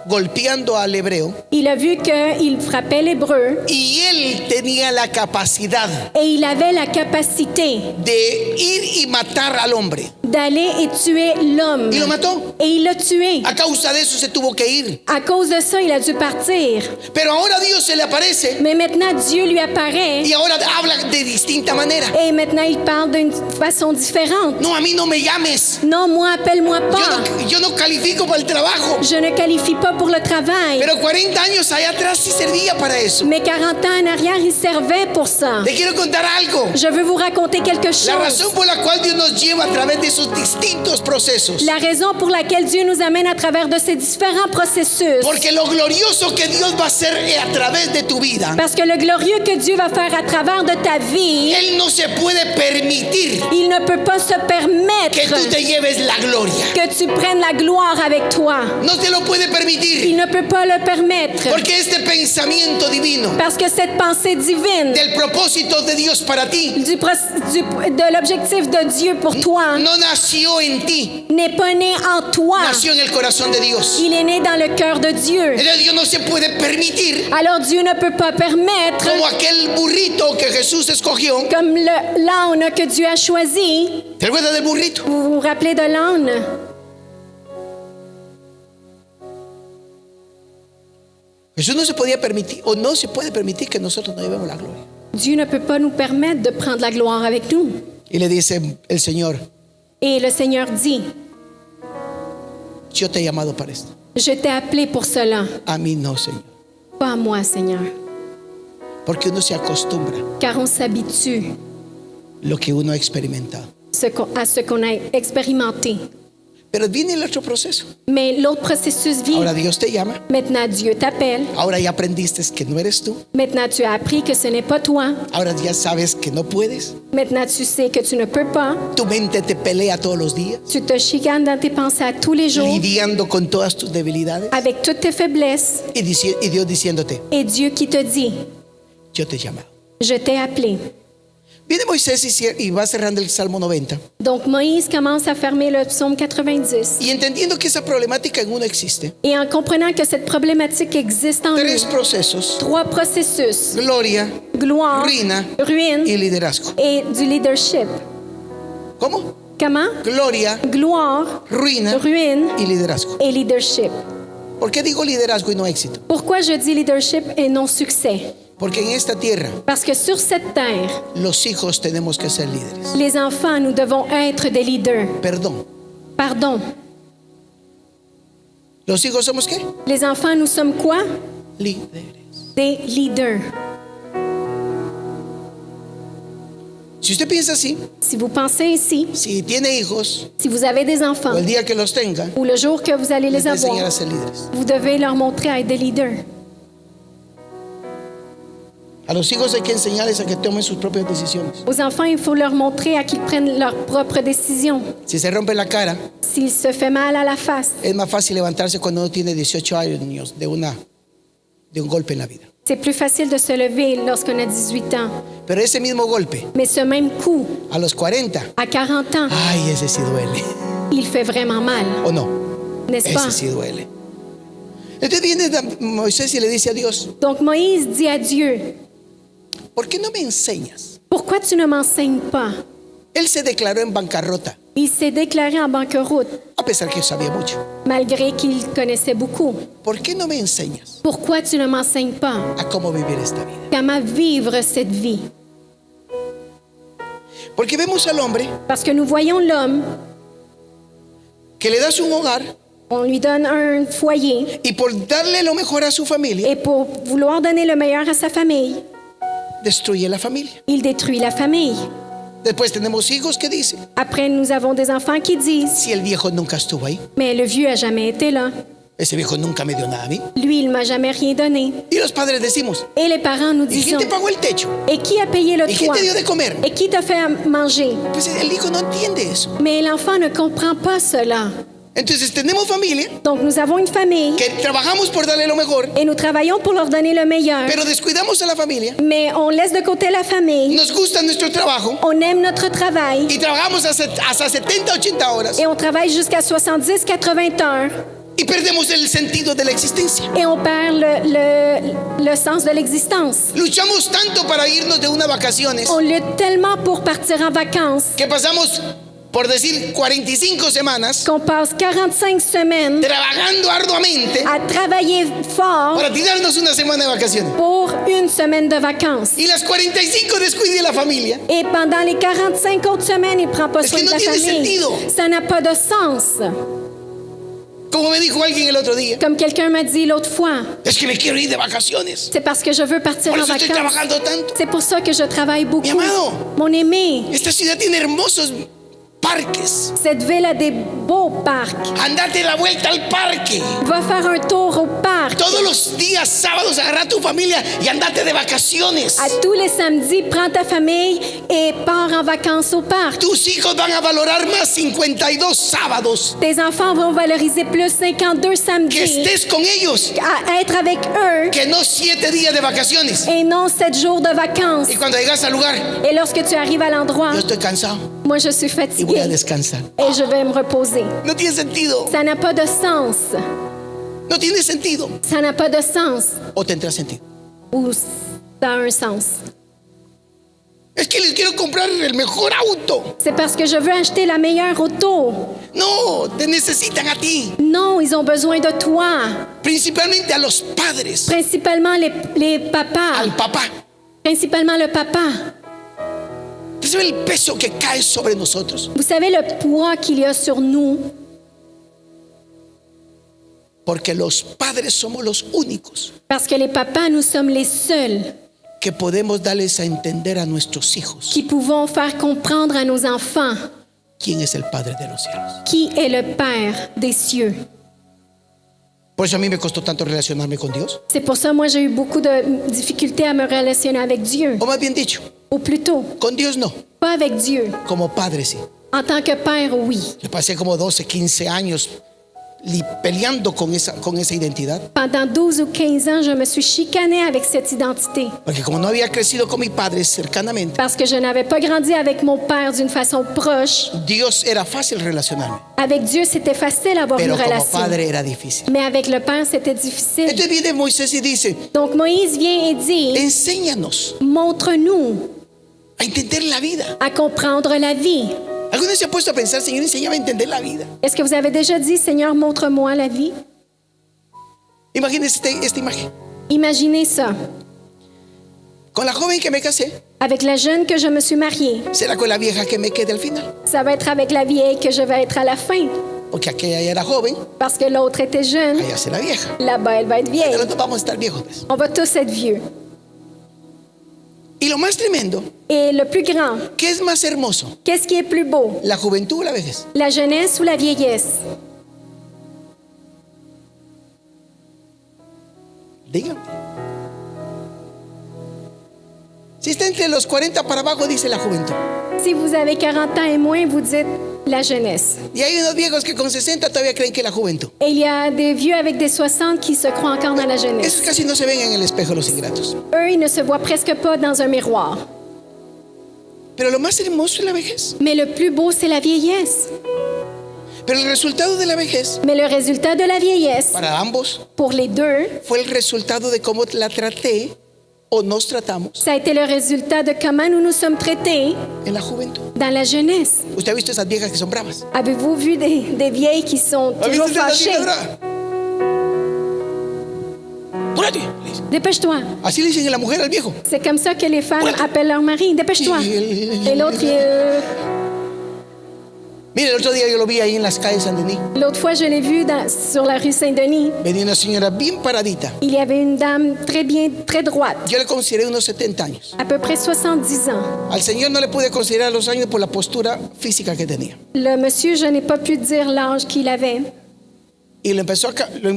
golpeando al hebreo Il a vu qu'il frappait l'Hébreu y él tenía la capacidad et il avait la capacité de ir y matar al hombre. d'aller et tuer l'homme. Y lo mató. Et il l'a tué. A causa de eso se tuvo que ir. À cause de ça, il a dû partir. Pero ahora Dios se le aparece Mais maintenant, Dieu lui apparaît y ahora habla de distinta manera. et maintenant, il parle d'une façon différente. No, a mí no me llames. Non, moi, appelle-moi pas. Yo no califico para el trabajo. Je ne qualifie pas pour le travail. Pero 40 años allá atrás sí servía para eso. Mais 40 ans en arrière, il servait pour ça. Te quiero contar algo. Je veux vous raconter quelque La chose. razón por la cual Dios nos lleva a través de esos distintos procesos. La raison pour laquelle Dieu nous amène à travers de ces différents processus. Porque lo glorioso que Dios va a hacer a través de tu vida, Parce que le glorieux que Dieu va faire à travers de ta vie, Él no se puede permitir il ne peut pas se permettre que tú te lleves la gloria. que tu prennes la gloire avec toi. No te lo puede Il permitir. ne peut pas le permettre. Porque este pensamiento divino Parce que cette pensée divine del propósito de Dios para ti de l'objectif de Dieu pour toi no nació en ti, n'est pas né en toi. nació en el corazón de Dios. Il est né dans le cœur de Dieu. Entonces Dios no se puede permitir, Alors Dieu ne peut pas permettre, como aquel burrito que Jesús escogió. comme l'âne que Dieu a choisi. ¿Te acuerdas del burrito? Vous vous rappelez de l'âne? Jesús no se podía permitir, o no se puede permitir, que nosotros no llevemos la gloria. Dieu ne peut pas nous permettre de prendre la gloire avec nous. Y le dice el Señor: Et le Seigneur dit, yo te he llamado para esto. je t'ai appelé pour cela, A mí no, Señor. pas à moi, Seigneur. Porque uno se acostumbra Car on s'habitue lo que uno ha experimentado. à ce qu'on a expérimenté. Pero viene el otro proceso. Mais l'autre processus vient. Ahora Dios te llama. Maintenant, Dieu t'appelle. Ahora ya aprendiste que no eres tú. Maintenant, tu as appris que ce n'est pas toi. Ahora ya sabes que no puedes. Maintenant, tu sais que tu ne peux pas. Tu mente te pelea todos los días, Tu te chicanes dans tes pensées à tous les jours lidiando con todas tus debilidades. avec toutes tes faiblesses. Y Dios diciéndote: Et Dieu qui te dit, yo te he llamado. je t'ai appelé. Viene Moisés y va cerrando el Salmo 90. Donc Moïse commence à fermer le psaume 90. Y entendiendo que esa problemática en uno existe. Et en comprenant que cette problématique existe en Tres nous, procesos: 3 processus, gloria, gloire, ruina ruine y liderazgo. et du leadership. ¿Cómo? Comment? Gloria, Gloire, ruina ruine y liderazgo. et leadership. ¿Por qué digo liderazgo y no éxito? Pourquoi je dis leadership et non succès? Porque en esta tierra Parce que sur cette terre, los hijos tenemos que ser líderes. les enfants, nous devons être des leaders. Perdón. Pardon. ¿Los hijos somos qué? Les enfants, nous sommes quoi? Líderes. Des leaders. Si usted piensa así, Si vous pensez ainsi, si tiene hijos, si vous avez des enfants, o el día que los tenga, ou le jour que vous allez les les va a enseñar avoir, a ser líderes. vous devez leur montrer à être des leaders. A los hijos hay que enseñarles a que tomen sus propias decisiones. Aux enfants, il faut leur montrer à qu'ils prennent leurs propres décisions. Si se rompe la cara, S'il se fait mal à la face, es más fácil levantarse cuando uno tiene 18 años de un golpe en la vida. c'est plus facile de se lever lorsqu'on a 18 ans. Pero ese mismo golpe, Mais ce même coup, a los 40, à 40 ans, ay, ese sí duele. il fait vraiment mal, ¿O no? n'est-ce pas? Ese sí duele. Entonces viene Moisés y le dice a Dios, Donc Moïse dit à Dieu, ¿por qué no me enseñas? pourquoi tu ne m'enseignes pas? Él se declaró en bancarrota, Il s'est déclaré en banqueroute, a pesar que sabía mucho. malgré qu'il connaissait beaucoup. ¿Por qué no me enseñas Pourquoi tu ne m'enseignes pas a cómo vivir esta vida? comment vivre cette vie? Porque vemos al hombre Parce que nous voyons l'homme, que le das un hogar on lui donne un foyer, y por darle lo mejor a su familia, et pour vouloir donner le meilleur à sa famille, destruye la familia. il détruit la famille. Después tenemos hijos que dicen, Après, nous avons des enfants qui disent, si el viejo nunca estuvo ahí, mais le vieux a jamais été là. ese viejo nunca me dio nada a mí. Lui, il m'a jamais rien donné. Y los padres decimos, Et les parents nous ¿y quién disent, te pagó el techo? et qui a payé le ¿Y quién toit? te dio de comer? Et qui t'a fait à manger? Pues el hijo no entiende eso. Mais l'enfant ne comprend pas cela. Entonces tenemos familia Donc, nous avons une famille que trabajamos por darle lo mejor, et nous travaillons pour leur donner le meilleur. pero descuidamos a la familia. Mais on laisse de côté la famille, Nos gusta nuestro trabajo on aime notre travail y trabajamos hasta 70, 80 horas et on travaille jusqu'à 70-80 heures y perdemos el sentido de la existencia. et on perd le sens de l'existence. Luchamos tanto para irnos de unas vacaciones On lutte tellement pour partir en vacances que pasamos, por decir, 45 semanas qu'on passe 45 semaines trabajando arduamente à travailler fort para tirarnos una semana de vacaciones. pour une semaine de vacances. Y las 45 descuide la familia. Et pendant les 45 autres semaines, il ne prend pas Es soin que de no la tiene famille. sentido. Ça n'a pas de sens. Como me dijo alguien el otro día, Comme quelqu'un m'a dit l'autre fois, es que me quiero ir de vacaciones. c'est parce que je veux partir Por en eso estoy vacances. trabajando tanto. C'est pour ça que je travaille beaucoup. Mi amado. Mon aimé, Esta ciudad tiene hermosos parques. cette ville a des beaux parcs. Andate la vuelta al parque. Va faire un tour au parc. Todos los días sábados agarra a tu familia y andate de vacaciones. À tous les samedis, prends ta famille et pars en vacances au parc. Tus hijos van a valorar más 52 sábados Tes enfants vont valoriser plus 52 que samedis estés con ellos à être avec eux que no 7 días de vacaciones. et non 7 jours de vacances. Y cuando llegas al lugar, Et lorsque tu arrives à l'endroit, yo estoy cansado moi je suis y voy a fatiguée descansar. et je vais me reposer. No tiene sentido. Ça n'a pas de sens. No tiene sentido. Ça n'a pas de sens. O tendrá sentido. Ou ça a un sens. Es que les quiero comprar el mejor auto. C'est parce que je veux acheter la meilleure auto. No, te necesitan a ti. Non, ils ont besoin de toi. Principalmente a los padres. Principalement les papas. Al papá. Principalement le papa. ¿Tú sabes el peso que cae sobre nosotros? Vous savez le poids qu'il y a sur nous Porque los padres somos los únicos parce que les papas, nous sommes les seuls que podemos darles a entender a nuestros hijos qui pouvons faire comprendre à nos enfants quién es el Padre de los cielos. qui est le Père des cieux. Por eso a mí me costó tanto relacionarme con Dios. C'est pour ça, moi, j'ai eu beaucoup de difficultés à me relationner avec Dieu. O más bien dicho, Ou plutôt, con Dios no, pas avec Dieu. como padre sí. En tant que père, oui. Yo pasé como 12, 15 años peleando con esa identidad. Pendant 12 ou 15 ans, je me suis chicanée avec cette identité. Porque como no había crecido con mis padres cercanamente, Parce que je n'avais pas grandi avec mon père d'une façon proche. Dios era fácil relacionarme, Avec Dieu, c'était facile d'avoir une pero como relation. padre era difícil. Mais avec le Père, c'était difficile. Entonces viene Moisés y dice, Donc Moïse vient et dit, enséñanos montre-nous a entender la vida. à comprendre la vie. ¿Alguno se ha puesto a pensar, Señor, enséñame a entender la vida? Est-ce que vous avez déjà dit, Seigneur, montre-moi la vie? Imagínense esta imagen. Imaginez ça. Con la joven que me casé, Avec la jeune que je me suis mariée, será con la vieja que me quede al final. ça va être avec la vieille que je vais être à la fin. Porque aquella ya era joven, Parce que l'autre était jeune, allá será vieja. là-bas, elle va être vieille. Pero nosotros vamos a estar viejos, pues. On va tous être vieux. Y lo más tremendo, Et le plus grand, ¿qué es más hermoso? qu'est-ce qui est plus beau? ¿La juventud o la vejez? La jeunesse ou la vieillesse? Díganme. entre los 40 para abajo, dice la juventud. Si vous avez 40 ans et moins, vous dites la jeunesse. Y hay unos viejos que con 60 todavía creen que es la juventud. Et il y a des vieux avec des 60 qui se croient encore dans la Esos jeunesse. casi no se ven en el espejo, los ingratos. Eux, ils ne se voient presque pas dans un miroir. Pero lo más hermoso es la vejez. Mais le plus beau, c'est la vieillesse. Pero el resultado de la vejez, Mais le résultat de la vieillesse, para ambos, pour les deux, fue el resultado de cómo la traté o nos tratamos ça a été le résultat de comment nous nous sommes traités en la juventud. dans la jeunesse. Usted ha visto esas viejas que son bravas. Avez-vous vu des vieilles qui sont ¿Ha visto toujours esas fâchées? viejas bravas? Apúrate, le dice. Dépêche-toi. Así le dicen a la mujer al viejo. C'est comme ça que les femmes appellent leur mari. Dépêche-toi. Et l'autre, Mire, el otro día yo lo vi ahí en las calles de Saint-Denis. l'autre fois, je l'ai vu sur la rue Saint-Denis. Venía una señora bien paradita. Il y avait une dame très droite, Yo le consideré unos 70 años. à peu près 70 ans. Al señor no le pude considerar los años por la postura física que tenía. Le monsieur, je n'ai pas pu dire l'âge qu'il avait. Y lo empezó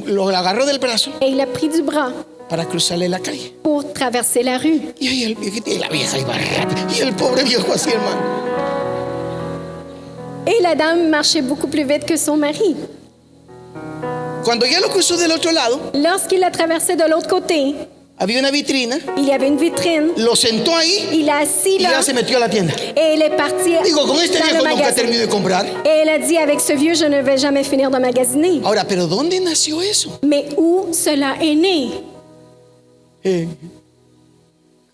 lo agarró del brazo Et il a pris du bras para cruzarle la calle. pour traverser la rue. Y ahí el viejito y la vieja iba rápido. Y el pobre viejo así, hermano. Et la dame marchait beaucoup plus vite que son mari. Cuando ya lo cruzó del otro lado, Lorsqu'il a traversé de l'autre côté, había una vitrina, il y avait une vitrine. lo sentó ahí Il a assis y là ya se metió a la tienda. et elle est partie Digo, con este dans le viejo nunca magasin. termino de comprar. Et elle a dit, avec ce vieux, je ne vais jamais finir de magasiner. Ahora, ¿pero dónde nació eso? Mais où cela est né?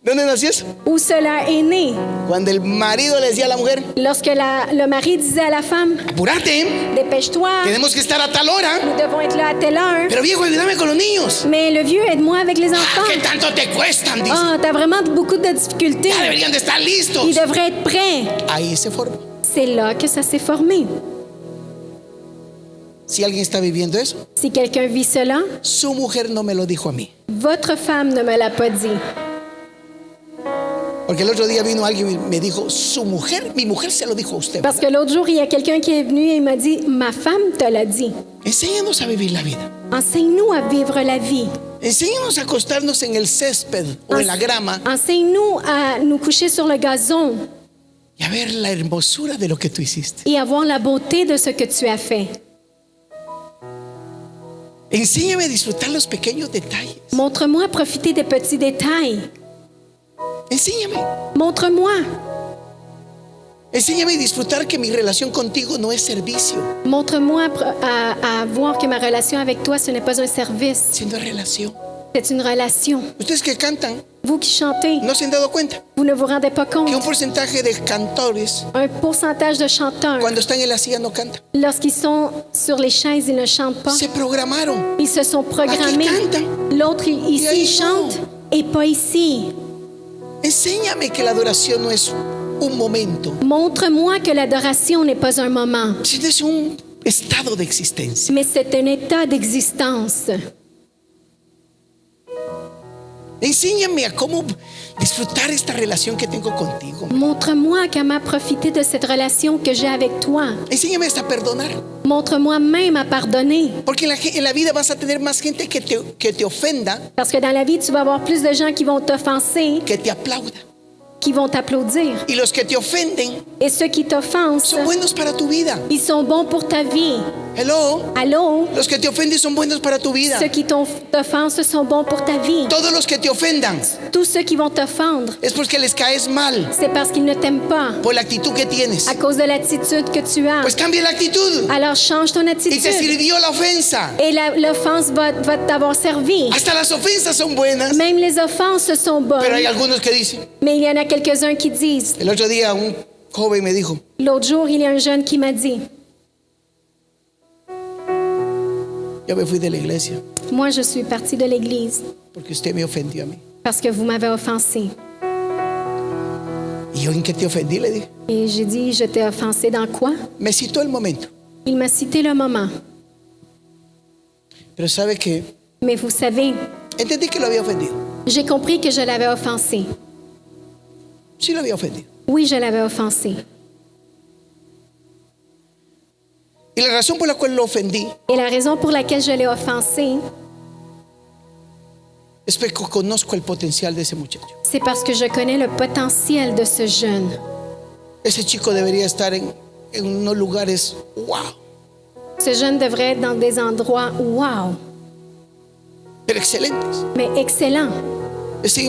¿Dónde nació eso? Où cela est né? Cuando el marido le decía a la mujer, Lorsque le mari disait à la femme, apúrate, dépêche-toi, tenemos que estar a tal hora. nous devons être là à telle heure. Pero viejo, ayúdame con los niños. Mais le vieux, aide-moi avec les enfants. ¿Qué tanto te cuestan? Dice. Ah, t'as vraiment beaucoup de difficultés. Ya deberían de estar listos. Ils devraient être prêts. Ahí se forma. C'est là que ça s'est formé. Si alguien está viviendo eso, Si quelqu'un vit cela, su mujer no me lo dijo a mí. votre femme ne me l'a pas dit. Porque el otro día vino alguien y me dijo, mi mujer se lo dijo a usted. Parce que l'autre jour, il y a quelqu'un qui est venu et il m'a dit, ma femme te l'a dit. Enséñanos a vivir la vida. Enseigne-nous à vivre la vie. Enséñanos a acostarnos en el césped o en la grama Enseigne-nous à nous coucher sur le gazon y a ver la hermosura de lo que tú hiciste. et à voir la beauté de ce que tu as fait. Enséñame a disfrutar los pequeños detalles. Montre-moi à profiter des petits détails. Enséñame. Montre-moi. Enséñame a disfrutar que mi relación contigo no es servicio, Montre-moi à voir que ma relation avec toi, ce n'est pas un service, sino es relación. c'est une relation. Ustedes que cantan, Vous qui chantez, ¿no se han dado cuenta vous ne vous rendez pas compte. que un porcentaje de cantores Un pourcentage de chanteurs, cuando están en la silla no cantan? lorsqu'ils sont sur les chaises, ils ne chantent pas. Se programaron. Ils se sont programmés. Aquí cantan. L'autre, ici, ahí il chante et pas ici. Enséñame que la adoración no es un momento, Montre-moi que l'adoration n'est pas un moment, sino es un estado de existencia. mais c'est un état d'existence. Enséñame a cómo disfrutar esta relación que tengo contigo. Montre-moi comment profiter de cette relation que j'ai avec toi. Enséñame hasta perdonar. Montre-moi même à pardonner. Porque en la vida vas a tener más gente que te ofenda, Parce que dans la vie, tu vas avoir plus de gens qui vont t'offenser, que te aplauda. qui vont t'applaudir. Y los que te ofenden Et ceux qui t'offensent, son buenos para tu vida. ils sont bons pour ta vie. Hello. Allô? Los que te ofenden son buenos para tu vida. Ceux qui t'offensent sont bons pour ta vie. Todos los que te ofendan Tous ceux qui vont t'offendre, es porque les caes mal c'est parce qu'ils ne t'aiment pas, por la actitud que tienes. à cause de l'attitude que tu as. Pues cambia la actitud Alors change ton y te attitude. sirvió la ofensa. Et l'offense va t'avoir servi. Hasta las ofensas son buenas. Même les offenses sont Pero hay bonnes. algunos que dicen. Mais il y en a quelques-uns qui disent. El otro día un joven me dijo, L'autre jour, il y a un jeune qui m'a dit, yo me fui de la iglesia moi, je suis partie de l'église porque usted me ofendió a mí. parce que vous m'avez offensé. ¿Y yo en qué te ofendí? Le dije. Et j'ai dit, je t'ai offensé dans quoi? Me citó el momento. Il m'a cité le moment. Pero sabe que Mais vous savez, entendí que lo había ofendido. j'ai compris que je l'avais offensé. Sí lo había ofendido. Oui, je l'avais offensé. Y la razón por la cual lo ofendí Et la raison pour laquelle je l'ai offensé, Es porque conozco el potencial de ese muchacho. c'est parce que je connais le potentiel de ce jeune. Ese chico debería estar en unos lugares, wow. Ce jeune devrait être dans des endroits wow, Pero excelentes. mais excellents. Ese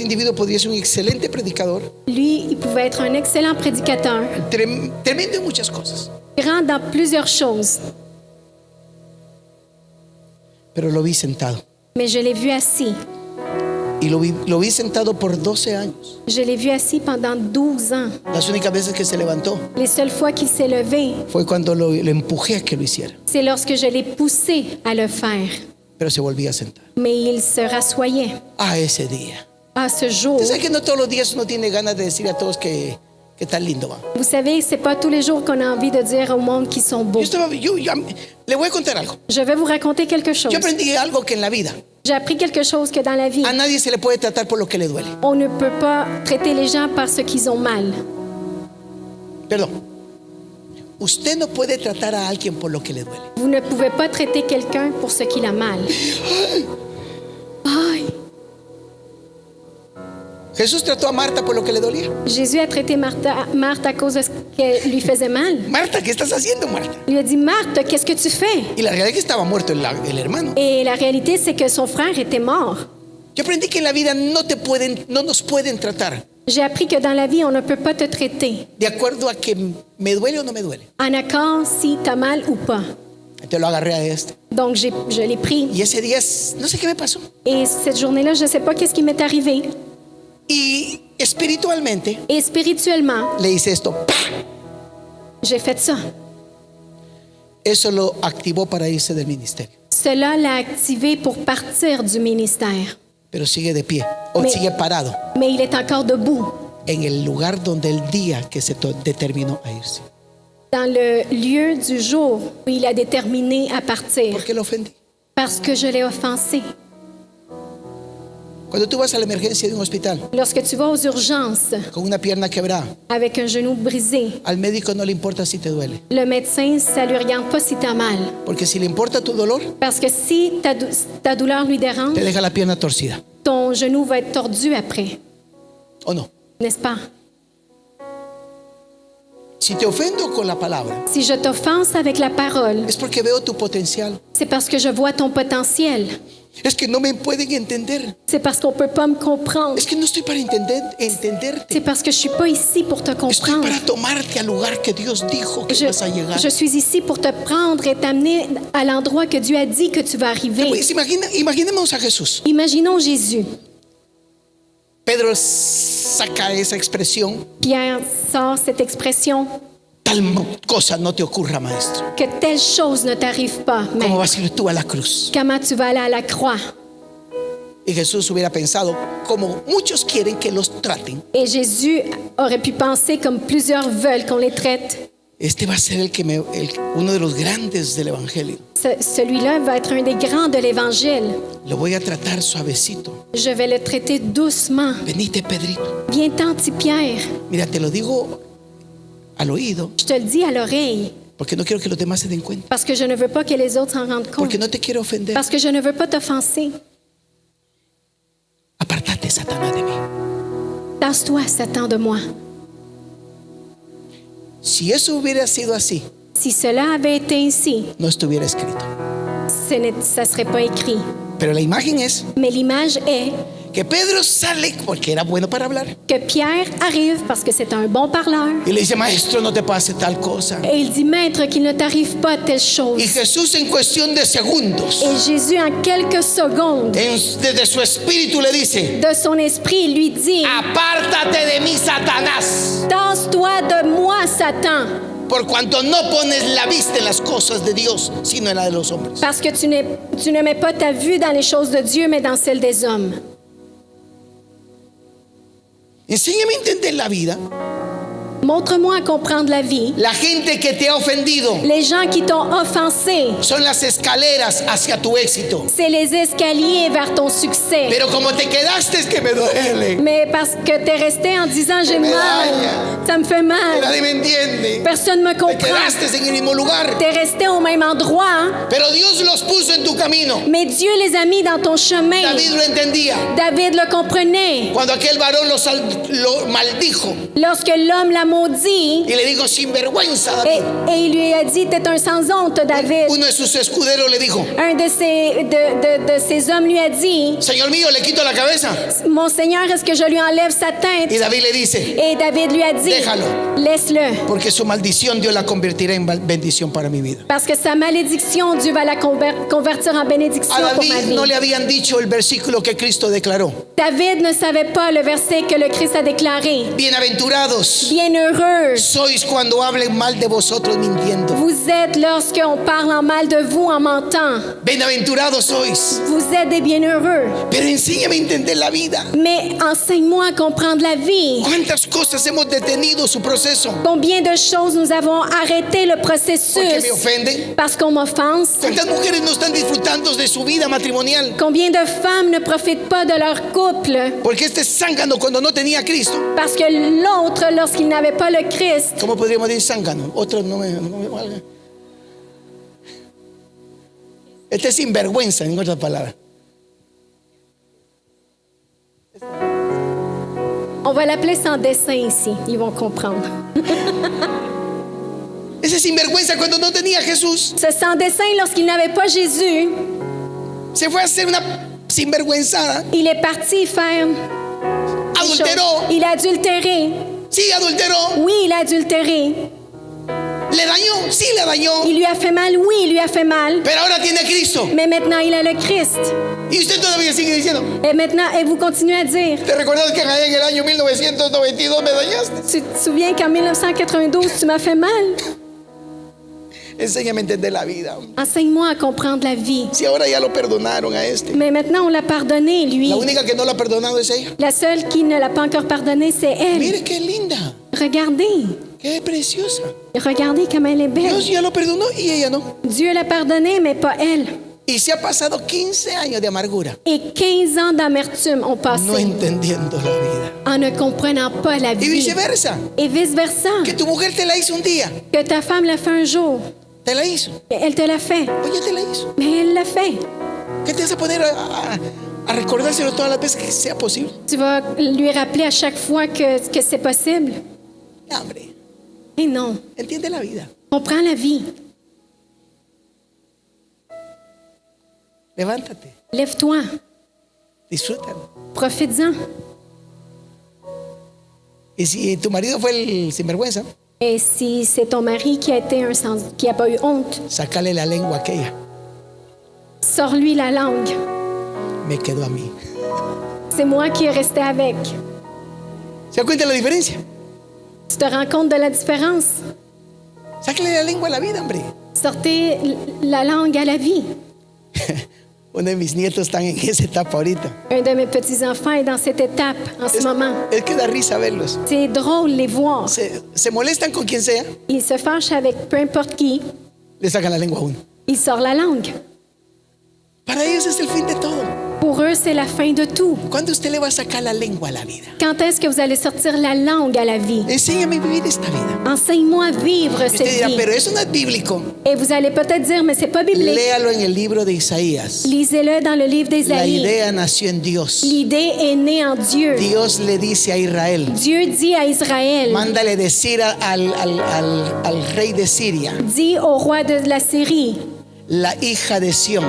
individuo podría ser un excelente predicador, Lui, il pouvait être un excellent prédicateur, tremendo en muchas cosas. grand dans plusieurs choses. Pero lo vi sentado. Mais je l'ai vu assis. Y lo vi sentado por 12 años. Je l'ai vu assis pendant 12 ans. Las únicas veces que se levantó Les seules fois qu'il s'est levé, fue cuando lo empujé a que lo hiciera. c'est lorsque je l'ai poussé à le faire. Pero se volvía a sentar. Mais il se rassoyait. Ese día. À ce jour, Usted sabe que no todos los días uno tiene ganas de decir a todos que tan lindo va. vous savez, c'est pas tous les jours qu'on a envie de dire au monde qu'ils sont beaux. Le voy a contar algo. Je vais vous raconter quelque chose. Yo aprendí algo que en la vida J'ai appris quelque chose que dans la vie, a nadie se le puede tratar por lo que le duele. on ne peut pas traiter les gens par ce qu'ils ont mal. Perdón. Usted no puede tratar a alguien por lo que le duele. Vous ne pouvez pas traiter quelqu'un pour ce qu'il a mal. Aïe. Jesús trató a Marta por lo que le dolía. Jésus a traité Marthe à cause de ce qui lui faisait mal. Marta, ¿qué estás haciendo, Marta? Il lui a dit, Marthe, qu'est-ce que tu fais? Y la realidad es que estaba muerto el hermano. Et la réalité, c'est que son frère était mort. Yo aprendí que en la vida no nos pueden tratar J'ai appris que dans la vie, on ne peut pas te traiter de acuerdo a que me duele o no me duele. en accord si tu as mal ou pas. Entonces lo agarré a este. Donc, je l'ai pris. Y ese día, no sé qué me pasó. Et cette journée-là, je ne sais pas qu'est-ce qui m'est arrivé. Y espiritualmente Et spirituellement, le hice esto. ¡Pah! j'ai fait ça. Eso lo activó para irse del ministerio. Cela l'a activé pour partir du ministère. Pero sigue de pie, o Mais- sigue parado Mais il est encore debout en el lugar donde el día que se determinó a irse. dans le lieu du jour où il a déterminé à partir. ¿Por qué lo ofendí? Parce que je l'ai offensé. Cuando tú vas a la emergencia de un hospital Lorsque tu vas aux urgences con una pierna quebrada, avec un genou brisé, al médico no le importa si te duele. le médecin, ça lui regarde pas si tu as mal. Porque si le importa tu dolor, Parce que si ta douleur lui dérange, te deja la pierna torcida. ton genou va être tordu après, ¿O no? n'est-ce pas? Si te ofendo con la palabra, Si je t'offense avec la parole, es porque veo tu potencial. c'est parce que je vois ton potentiel. Es que no me pueden entender. C'est parce qu'on peut pas me comprendre. Es que no estoy para entenderte. C'est parce que je suis pas ici pour te Estoy comprendre. para tomarte al lugar que Dios dijo que vas a llegar. Je suis ici pour te prendre et t'amener à l'endroit que Dieu a dit que tu vas arriver. Pues imaginemos a Jesús. Imaginons Jésus. Pedro saca esa expresión. Pierre sort cette expression, Tal cosa no te ocurra, maestro. que telle chose ne t'arrive pas, ¿Cómo mais vas a ir tú a la cruz? comment tu vas aller à la croix? Y Jesús hubiera pensado, como muchos quieren que los traten, Et Jésus aurait pu penser comme plusieurs veulent qu'on les traite. este va a ser uno de los grandes del Evangelio. Celui-là va être un des grands de l'Évangile. Lo voy a tratar suavecito. Je vais le traiter doucement. Venite, Pedrito. Viens-t'en, petit Pierre. Mira, te lo digo al oído, Je te le dis à l'oreille, porque no quiero que los demás se den cuenta. parce que je ne veux pas que les autres s'en rendent compte. Porque no te quiero ofender. Parce que je ne veux pas t'offenser. Apartate, Satanás, de mí. Tasse-toi, Satan, de moi. Si eso hubiera sido así, Si cela avait été ainsi, no estuviera escrito. ça ne serait pas écrit. Pero la imagen es Mais l'image est que Pedro sale porque era bueno para hablar. que Pierre arrive parce que c'est un bon parleur. Y le dice, maestro, no te pase tal cosa. Et il dit, Maître, qu'il ne t'arrive pas telle chose. Y Jesús en cuestión de segundos, Et Jésus, en quelques secondes, desde su espíritu le dice, de son esprit, lui dit, apártate de mí, Satanás, tasse-toi de moi, Satan, por cuanto no pones la vista en las cosas de Dios, sino en la de los hombres. parce que tu ne mets pas ta vue dans les choses de Dieu, mais dans celles des hommes. Enséñame a entender la vida. Montre-moi à comprendre la vie. La gente que te ha ofendido Les gens qui t'ont offensé, son las escaleras hacia tu éxito. c'est les escaliers vers ton succès. Pero como te quedaste, es que me duele. Mais parce que t'es resté en disant j'ai Me mal, daña. ça me fait mal, Nadie me entiende. personne ne me Te comprend. quedaste en el mismo lugar. T'es resté au même endroit, hein? Pero Dios los puso en tu camino. Mais Dieu les a mis dans ton chemin. David lo entendía. David le comprenait. Cuando aquel varón lo maldijo Lorsque l'homme l'a maudit y le dijo sinvergüenza, et, David. et il lui a dit, t'es un sans honte, David. Uno de sus escuderos le dijo, Un de ces hommes lui a dit, Señor mío, le quito la cabeza. mon Seigneur, est-ce que je lui enlève sa tête? Y David le dice, Et David lui a dit, Déjalo. laisse-le. porque su maldición Dios la convertirá en bendición para mi vida. Parce que sa malédiction, Dieu va la convertir en bénédiction A pour ma David vie. no le habían dicho el versículo que Cristo declaró. David ne savait pas le verset que le Christ a déclaré. Bienaventurados Bienheureux, sois cuando hablen mal de vosotros mintiendo. vous êtes lorsqu'on parle en mal de vous en mentant. Bienaventurados sois. Vous êtes des bienheureux. Pero enséñame a entender la vida. Mais enseigne-moi à comprendre la vie. ¿Cuántas cosas hemos detenido su proceso? Combien de choses nous avons arrêté le Porque processus me ofenden. parce qu'on m'offense? ¿Cuántas mujeres no están disfrutando de su vida matrimonial? Combien de femmes ne profitent pas de leur couple Porque este zángano cuando no tenía a Cristo, parce que l'autre, lorsqu'il n'avait pas le Christ, ¿cómo podríamos decir zángano? Otro no me valga. Este es sinvergüenza, en otras palabras. on va l'appeler sans dessin ici, ils vont comprendre. Ese sinvergüenza cuando no tenía a Jesús, Ce sans dessin, lorsqu'il n'avait pas Jésus, se fue a hacer una sinvergüenzada. il est parti faire des choses. Adulteró. Il a adultéré. Sí, adulteró. Oui, il a adultéré. Le dañó. Sí, le dañó. Il lui a fait mal. Oui, il lui a fait mal. Pero ahora tiene a Cristo. Mais maintenant, il a le Christ. Y usted todavía sigue diciendo, Et maintenant, et vous continuez à dire, ¿te recuerdas que en el año 1992 me dañaste? tu te souviens qu'en 1992, tu m'as fait mal? Enséñame a entender la vida. Enseigne-moi à comprendre la vie. Si ahora ya lo perdonaron a este. Mais maintenant, on l'a pardonné, lui. La única que no lo ha perdonado es ella. La seule qui ne l'a pas encore pardonné, c'est elle. Mire qué linda, Regardez. qué preciosa. Regardez comme elle est belle. Dios ya lo perdonó y ella no. Dieu l'a pardonné, mais pas elle. Y se ha pasado 15 años de amargura, Et 15 ans d'amertume ont no passé entendiendo la vida. en ne comprenant pas la Y vie. viceversa, Et vice-versa. que tu mujer te la hizo un día, Que ta femme l'a fait un jour. te la hizo, Et elle te l'a fait. oye, te la hizo. Mais elle l'a fait. ¿Qué te vas a poner a recordárselo todas las veces que sea posible? Tu vas lui rappeler à chaque fois que c'est possible. No, hombre, Et non. entiende la vida. Comprends la vie. Levántate, Lève-toi. disfrútalo. Profite-en. Y si tu marido fue el sinvergüenza, Et si c'est ton mari qui a été qui a pas eu honte, sácale la lengua aquella. sors-lui la langue. Me quedó a mí. C'est moi qui est resté avec. ¿Se da cuenta de la diferencia? Tu te rends compte de la différence? Sácale la lengua a la vida, hombre. Sortez la langue à la vie. Uno de mis nietos están en esa etapa ahorita. Un de mes petits-enfants est dans cette étape en ce moment. Es que da risa verlos. C'est drôle les voir. Se molestan con quien sea, Ils se fâchent avec peu importe qui. le sacan la lengua a uno. Ils sortent la langue. Para ellos es el fin de todo. Pour eux, c'est la fin de tout. ¿Cuándo usted le va a sacar la lengua a la vida? Quand est-ce que vous allez sortir la langue à la vie? Enséñame a vivir esta vida. Enseigne-moi à vivre Y usted cette dirá, vie. pero eso no es bíblico. Et vous allez peut-être dire, mais c'est pas biblique. Léalo en el libro de Isaías. Lisez-le dans le livre La d'Ésaïe. idea nació en Dios. L'idée est née en Dieu. Dios le dice a Israel, Dieu dit à Israël, mándale decir al rey de Siria, dis au roi de la Syrie, la hija de Sión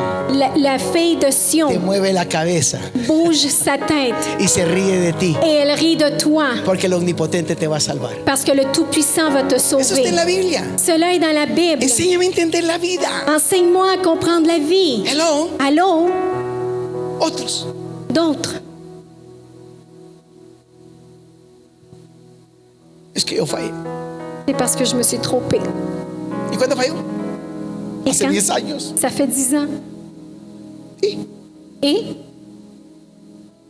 la fille de te Sion mueve la cabeza bouge sa tête y se ríe de ti, et elle rit de toi porque el omnipotente te va a salvar. parce que le Tout-Puissant va te Eso está sauver. en la Biblia. Cela est dans la Bible. Enséñame a entender la vida. Enseigne-moi à comprendre la vie. Hello, Allô? otros. D'autres. Es que yo fallé. C'est parce que je me suis trompée. ¿Y cuándo falló? Et Hace quand? 10 años. Ça fait 10 ans. Sí. Et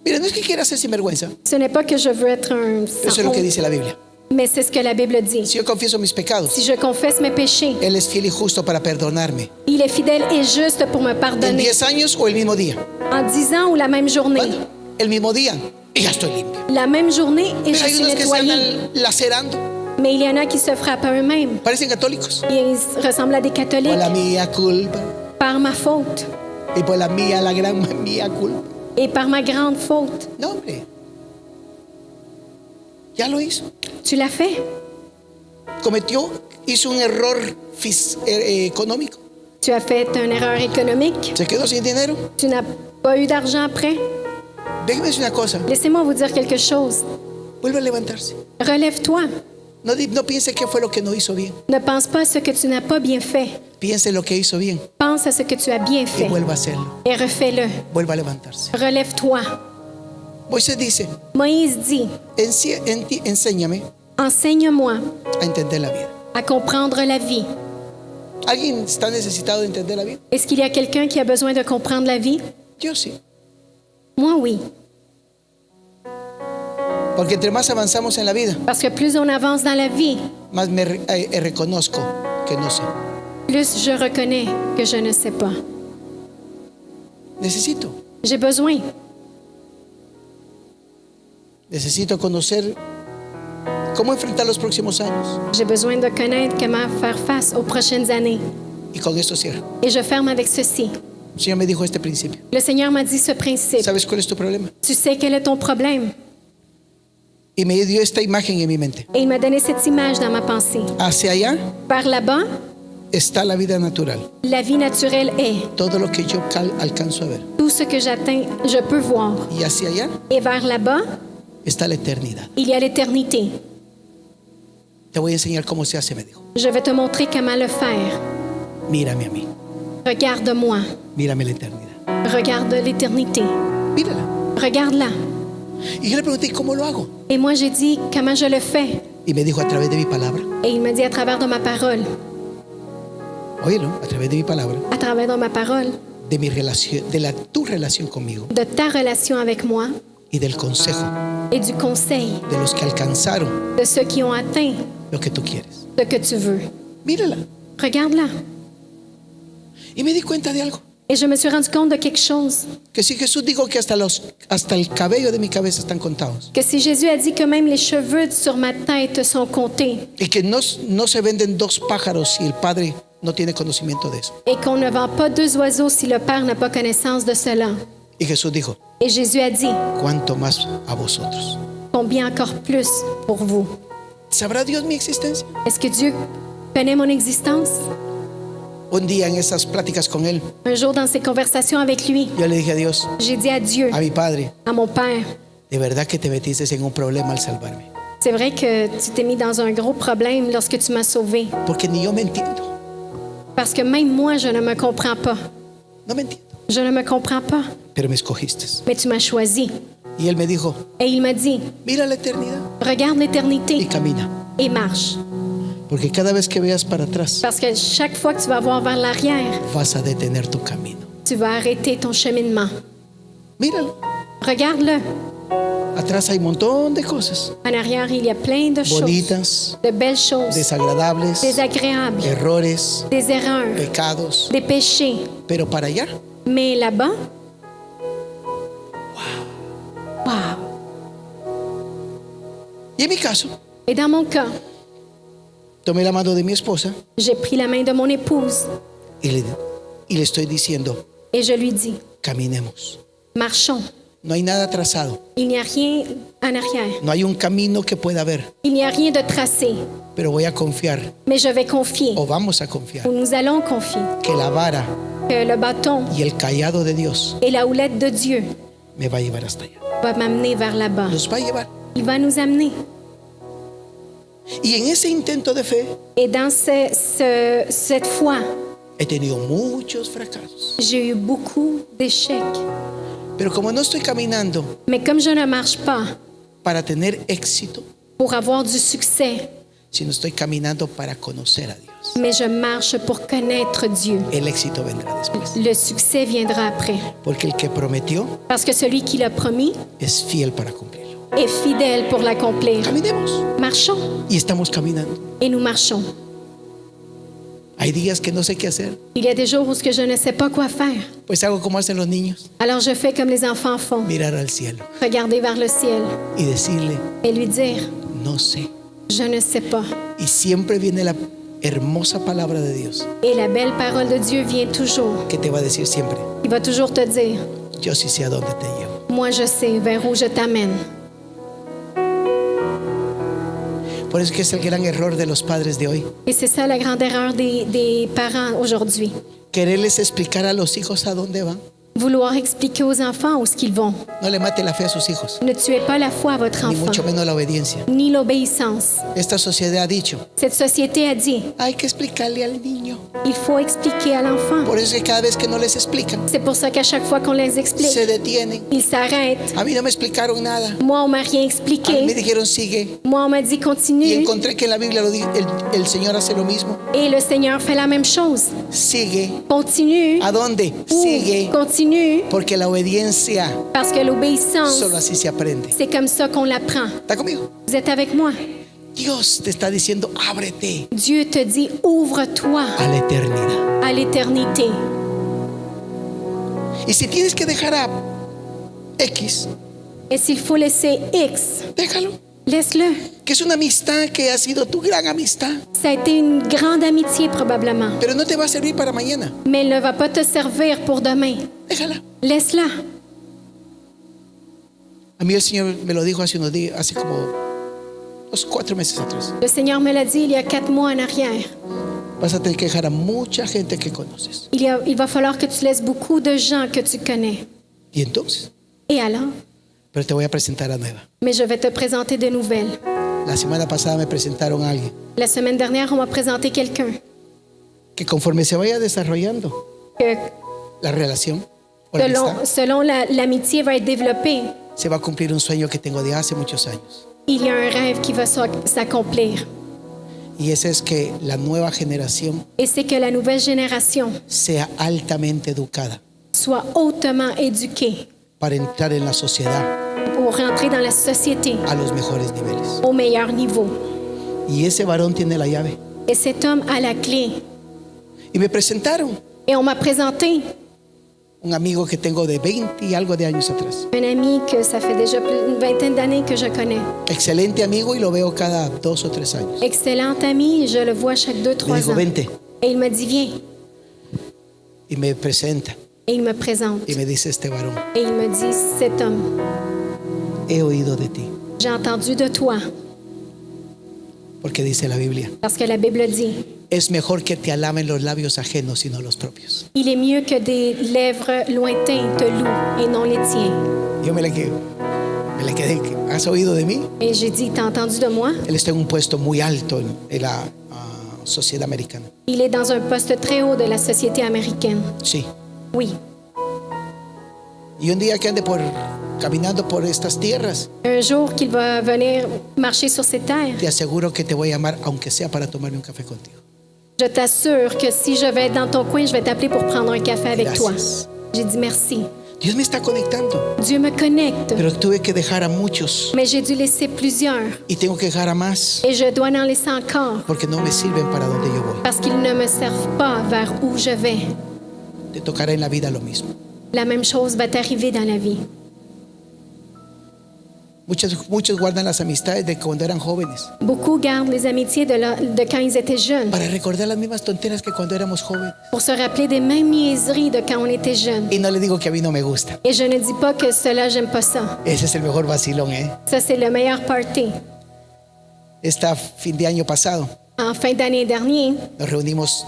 Mira, no es que quiera ser sinvergüenza, ce n'est pas que je veux être un eso sans es lo que honte, dice la Biblia. mais c'est ce que la Bible dit. Si yo confieso mis pecados, Si je confesse mes péchés, Él es fiel y justo para perdonarme. il est fidèle et juste pour me ¿En pardonner. 10 años o el mismo día? En 10 ans ou la même journée? ¿Cuándo? El mismo día y ya estoy limpio. La même journée et Pero je hay suis unos que se nettoyée. andan lacerando. Mais il y en a qui se frappent à eux-mêmes. Parecen católicos. Ils ressemblent à des Por catholiques. la mía culpa. Par ma faute Y por la mía, la gran mía culpa. et par ma grande faute. No, hombre. Ya lo hizo. Tu l'as fait. Hizo un error económico. Tu as fait une erreur économique. Se quedó sin dinero. Tu n'as pas eu d'argent après. Déjeme decir una cosa. Laissez-moi vous dire quelque chose. Vuelve a levantarse. Relève-toi. No piense qué fue lo que no hizo bien. Ne pense pas à ce que tu n'as pas bien fait. Piense lo que hizo bien Pense à ce que tu as bien y fait vuelva a hacerlo. et refais-le. Vuelva a levantarse. Relève-toi. Moisés dice, Moïse dit, enséñame enseigne-moi a entender la vida. à comprendre la vie. ¿Alguien está necesitado de entender la vida? Est-ce qu'il y a quelqu'un qui a besoin de comprendre la vie? Yo sí. Moi, oui. Porque entre más avanzamos en la vida, Parce que plus on avance dans la vie, más reconozco que no sé. plus je reconnais que je ne sais pas. Necesito conocer cómo enfrentar los próximos años. J'ai besoin de connaître comment faire face aux prochaines années. Y con esto cierro. Et je ferme avec ceci. El Señor me dijo este principio. Le Seigneur m'a dit ce principe. ¿Sabes cuál es tu problema? Tu sais quel est ton problème? Y me dio esta imagen en mi mente. Et il m'a donné cette image dans ma pensée. Hacia allá Par là-bas, está la vida natural. la vie naturelle est Todo lo que yo alcanzo a ver. tout ce que j'atteins, je peux voir. Y hacia allá Et vers là-bas, está la eternidad. il y a l'éternité. Te voy a enseñar cómo se hace, me dijo. Je vais te montrer comment le faire. Mírame a mí. Regarde-moi. Mírame la eternidad. Regarde l'éternité. Mírala. Regarde-la. Y yo le pregunté, ¿cómo lo hago? Et moi, j'ai dit, comment je le fais? Y me dijo, a través de mi palabra. Et il m'a dit, à travers de ma parole. Óyelo, a través de mi palabra. À travers de ma parole. De mi relación, tu relación conmigo. De ta relation avec moi. Y del consejo Et du conseil de los que alcanzaron de ceux qui ont atteint lo que tú quieres. ce que tu veux. Mírala. Regarde-la. Y me di cuenta de algo. Et je me suis rendu compte de quelque chose. Que si Jesús dijo que hasta el cabello de mi cabeza están contados. Que si Jésus a dit que même les cheveux sur ma tête sont comptés. Y que no se venden dos pájaros si el Padre no tiene conocimiento de eso. Et qu'on ne vend pas deux oiseaux si le Père n'a pas connaissance de cela. Y Jesús dijo, Et Jésus a dit, cuánto más a vosotros. combien encore plus pour vous. ¿Sabrá Dios mi existencia? Est-ce que Dieu connaît mon existence? Un día en esas pláticas con Él, Un jour, dans ces conversations avec lui, yo le dije a Dios, j'ai dit à Dieu, a mi Padre, à mon Père, de verdad que te metiste en un problema al salvarme. c'est vrai que tu t'es mis dans un gros problème lorsque tu m'as sauvé. Porque ni yo me entiendo. Parce que même moi, je ne me comprends pas. No me entiendo. Je ne me comprends pas. Pero me escogiste. Mais tu m'as choisi. Y Él me dijo, Et il m'a dit, mira la eternidad regarde y l'éternité camina. et marche. Porque cada vez que veas para atrás, Parce que chaque fois que tu vas voir vers l'arrière, vas a detener tu camino. tu vas arrêter ton cheminement. Míralo. Regarde-le. Atrás hay un montón de cosas. En arrière, il y a plein de choses, Bonitas, de belles choses, desagradables, désagréables, errores, des erreurs, pecados. des péchés. Pero para allá, Mais là-bas, wow. y en mi caso, Et dans mon cas, tomé la mano de mi esposa j'ai pris la main de mon épouse y le estoy diciendo, et je lui dis, caminemos. marchons. No hay nada trazado, Il n'y a rien en arrière. no hay un camino que pueda haber, Il n'y a rien de tracé. pero voy a confiar, Mais je vais confier, o vamos a confiar, ou nous allons confier, que la vara que le bâton y el callado de Dios et la houlette de Dieu me va a llevar hasta allá. va m'amener vers là-bas. Nos va a llevar. Il va nous amener. Y en ese intento de fe Et dans cette foi, he tenido muchos fracasos. j'ai eu beaucoup d'échecs. Pero como no estoy caminando Mais comme je ne marche pas para tener éxito, pour avoir du succès, sino estoy caminando para conocer a Dios, mais je marche pour connaître Dieu, el éxito vendrá después. le succès viendra après. Porque el que prometió Parce que celui qui l'a promis es fiel para cumplirlo. est fidèle pour l'accomplir. Caminemos. Marchons Y estamos caminando. et nous marchons. Hay días que no sé qué hacer. Il y a des jours où ce que je ne sais pas quoi faire. Pues hago como hacen los niños. Alors je fais comme les enfants font, Mirar al cielo regarder vers le ciel y decirle, et lui dire, no sé, Je ne sais pas. Y siempre viene la hermosa palabra de Dios Et la belle parole de Dieu vient toujours. que te va a decir siempre, Il va toujours te dire, yo sí sé a dónde te llevo. moi je sais vers où je t'amène. Por eso que es el gran error de los padres de hoy. Et c'est ça la grande erreur des parents aujourd'hui. Quererles explicar a los hijos a dónde van. Vouloir expliquer aux enfants où est-ce qu'ils vont. No le mate la fe a sus hijos, Ne tuez pas la foi à votre ni enfant, mucho menos la obediencia. ni l'obéissance. Esta sociedad ha dicho, Cette société a dit, hay que explicarle al niño. il faut expliquer à l'enfant. Por eso que cada vez que no les explican, C'est pour ça qu'à chaque fois qu'on les explique, se detienen. ils s'arrêtent. A mí no me explicaron nada. Moi, on m'a rien A mí me expliqué. dijeron sigue. Moi, on m'a dit Y continue. encontré que en la Biblia el Señor hace lo mismo. Et le Seigneur fait la même chose. Sigue. Continue. ¿A dónde? Ou Sigue. continue. Porque la obediencia Parce que l'obéissance, solo así se aprende. c'est comme ça qu'on l'apprend. ¿Está conmigo? Vous êtes avec moi? Dios te está diciendo, ábrete Dieu te dit, ouvre-toi a la eternidad. à l'éternité. Y si tienes que dejar a X, Et s'il faut laisser X, déjalo. laisse-le. Que es una amistad que ha sido tu gran amistad, Ça a été une grande amitié probablement, pero no te va a servir para mañana. mais elle ne va pas te servir pour demain. Déjala. Laisse-la. A mí el Señor me lo dijo hace unos días, hace como 4 meses atrás. Le Seigneur me l'a dit il y a 4 mois en arrière. Vas a tener que dejar a mucha gente que conoces. Il va falloir que tu laisses beaucoup de gens que tu connais. Y entonces, Et alors? pero te voy a presentar a nueva. Mais je vais te présenter de nouvelles. La semana pasada me presentaron a alguien La semaine dernière, on m'a présenté quelqu'un que conforme se vaya desarrollando que, la relación o la amistad, selon l'amitié va être développée, se va a cumplir un sueño que tengo de hace muchos años. il y a un rêve qui va s'accomplir. Y ese es que la nueva generación Et c'est que la nouvelle génération sea altamente educada soit hautement éduquée para entrar en la sociedad pour rentrer dans la société a los mejores niveles. au meilleur niveau. Y ese varón tiene la llave. Et cet homme a la clé. Y me presentaron Et on m'a présenté un amigo que tengo de 20 y algo de años atrás. un ami que ça fait déjà une vingtaine d'années que je connais. Excelente amigo y lo veo cada 2 o 3 años. Excellent ami, je le vois chaque 2-3 Me dijo, ans. vente. Et il me dit, viens. Y me presenta Et il me présente. y me dice este varón, Et il me dit, cet homme, he oído de ti. j'ai entendu de toi. Porque dice la Biblia, Parce que la Bible dit, es mejor que te alaben los labios ajenos y no los propios. il est mieux que des lèvres lointains te louent et non les tiens. Yo me le quedé, ¿has oído de mí? Et j'ai dit, t'as entendu de moi? Él está en un puesto muy alto en la sociedad americana. Il est dans un poste très haut de la société américaine. Sí. Oui. Y un día que ande caminando por estas tierras, Un jour qu'il va venir marcher sur ces terres, te aseguro que te voy a llamar, aunque sea para tomarme un café contigo. je t'assure que si je vais être dans ton coin, je vais t'appeler pour prendre un café avec toi. Gracias. J'ai dit merci. Dios me está conectando, Dieu me connecte, pero tuve que dejar a muchos mais j'ai dû laisser plusieurs y tengo que dejar a más et je dois en laisser encore porque no me sirven para donde yo voy. parce qu'ils ne me servent pas vers où je vais. Te tocará en la vida lo mismo. La même chose va t'arriver dans la vie. Muchos guardan las amistades de cuando eran jóvenes Beaucoup gardent les amitiés de quand ils étaient jeunes para recordar las mismas tonteras que cuando éramos jóvenes. pour se rappeler des mêmes niaiseries de quand on était jeune. Y no le digo que a mí no me gusta. Et je ne dis pas que cela, j'aime pas ça. Ese es el mejor vacilón, ¿eh? Ça, c'est le meilleur party. Esta fin de año pasado En fin d'année dernier, nos reunimos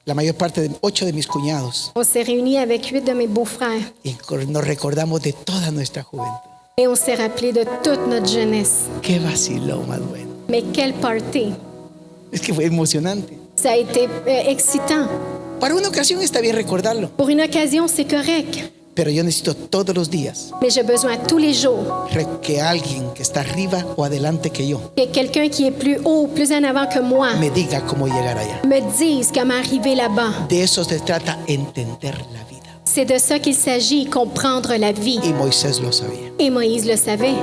la mayor parte de 8 de mis cuñados on s'est réunis avec 8 de mes beaux-frères y nos recordamos de toda nuestra juventud. et on s'est rappelé de toute notre jeunesse. Qué vacilón más bueno. Mais quel party! Es que fue emocionante. Ça a été excitant. Para una ocasión está bien recordarlo, Pour une occasion, c'est correct. pero yo necesito todos los días Mais j'ai besoin tous les jours que alguien que está arriba o adelante que yo que quelqu'un qui est plus haut, plus en avant que moi, me diga cómo llegar allá. me dise comment arriver là-bas. De eso se trata, entender la vida. C'est de ça qu'il s'agit, comprendre la vie. Y Moisés lo sabía. Et Moïse le savait.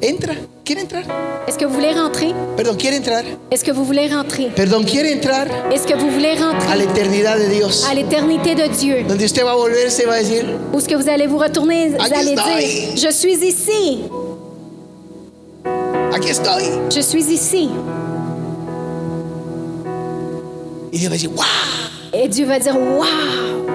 Entra, ¿quiere entrar? Est-ce que vous voulez rentrer? Perdón, ¿quiere entrar? Est-ce que vous voulez rentrer? Perdón, ¿quiere entrar Est-ce que vous voulez a la rentrer eternidad de Dios? à l'éternité de Dieu? Donde usted va a volverse y va a decir, Où est-ce que vous allez vous retourner? Vous Aquí allez estoy. dire, je suis ici. aquí estoy. Je suis ici. Y Dios va a decir, wow. Et Dieu va dire, waouh.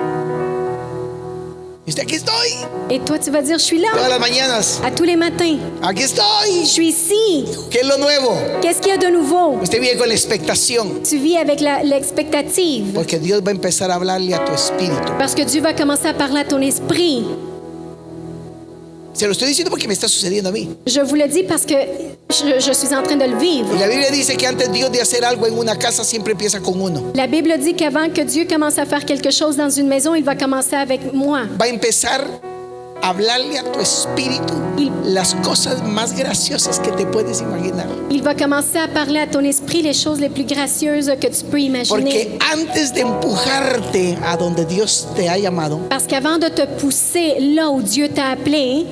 Y usted, aquí estoy. Et toi, tu vas dire, je suis là. Todas las mañanas, À tous les matins. aquí Je estoy. suis ici. ¿Qué es lo nuevo? Qu'est-ce qu'il y a de nouveau? Usted vive con la expectación. Tu vis avec l'expectative. Porque Dios va a empezar a hablarle a tu espíritu. Parce que Dieu va commencer à parler à ton esprit. Se lo estoy diciendo porque me está sucediendo a mí. Je vous le dis parce que je suis en train de le vivre. Y la Biblia dice que antes Dios de hacer algo en una casa siempre empieza con uno. La Bible dit qu'avant que Dieu commence à faire quelque chose dans une maison, il va commencer avec moi. Va a empezar a hablarle a tu espíritu las cosas más graciosas que te puedes imaginar. Il va commencer à parler à ton esprit les choses les plus gracieuses que tu peux imaginer. Porque antes de empujarte a donde Dios te ha llamado, Parce qu'avant de te pousser là où Dieu t'a appelé,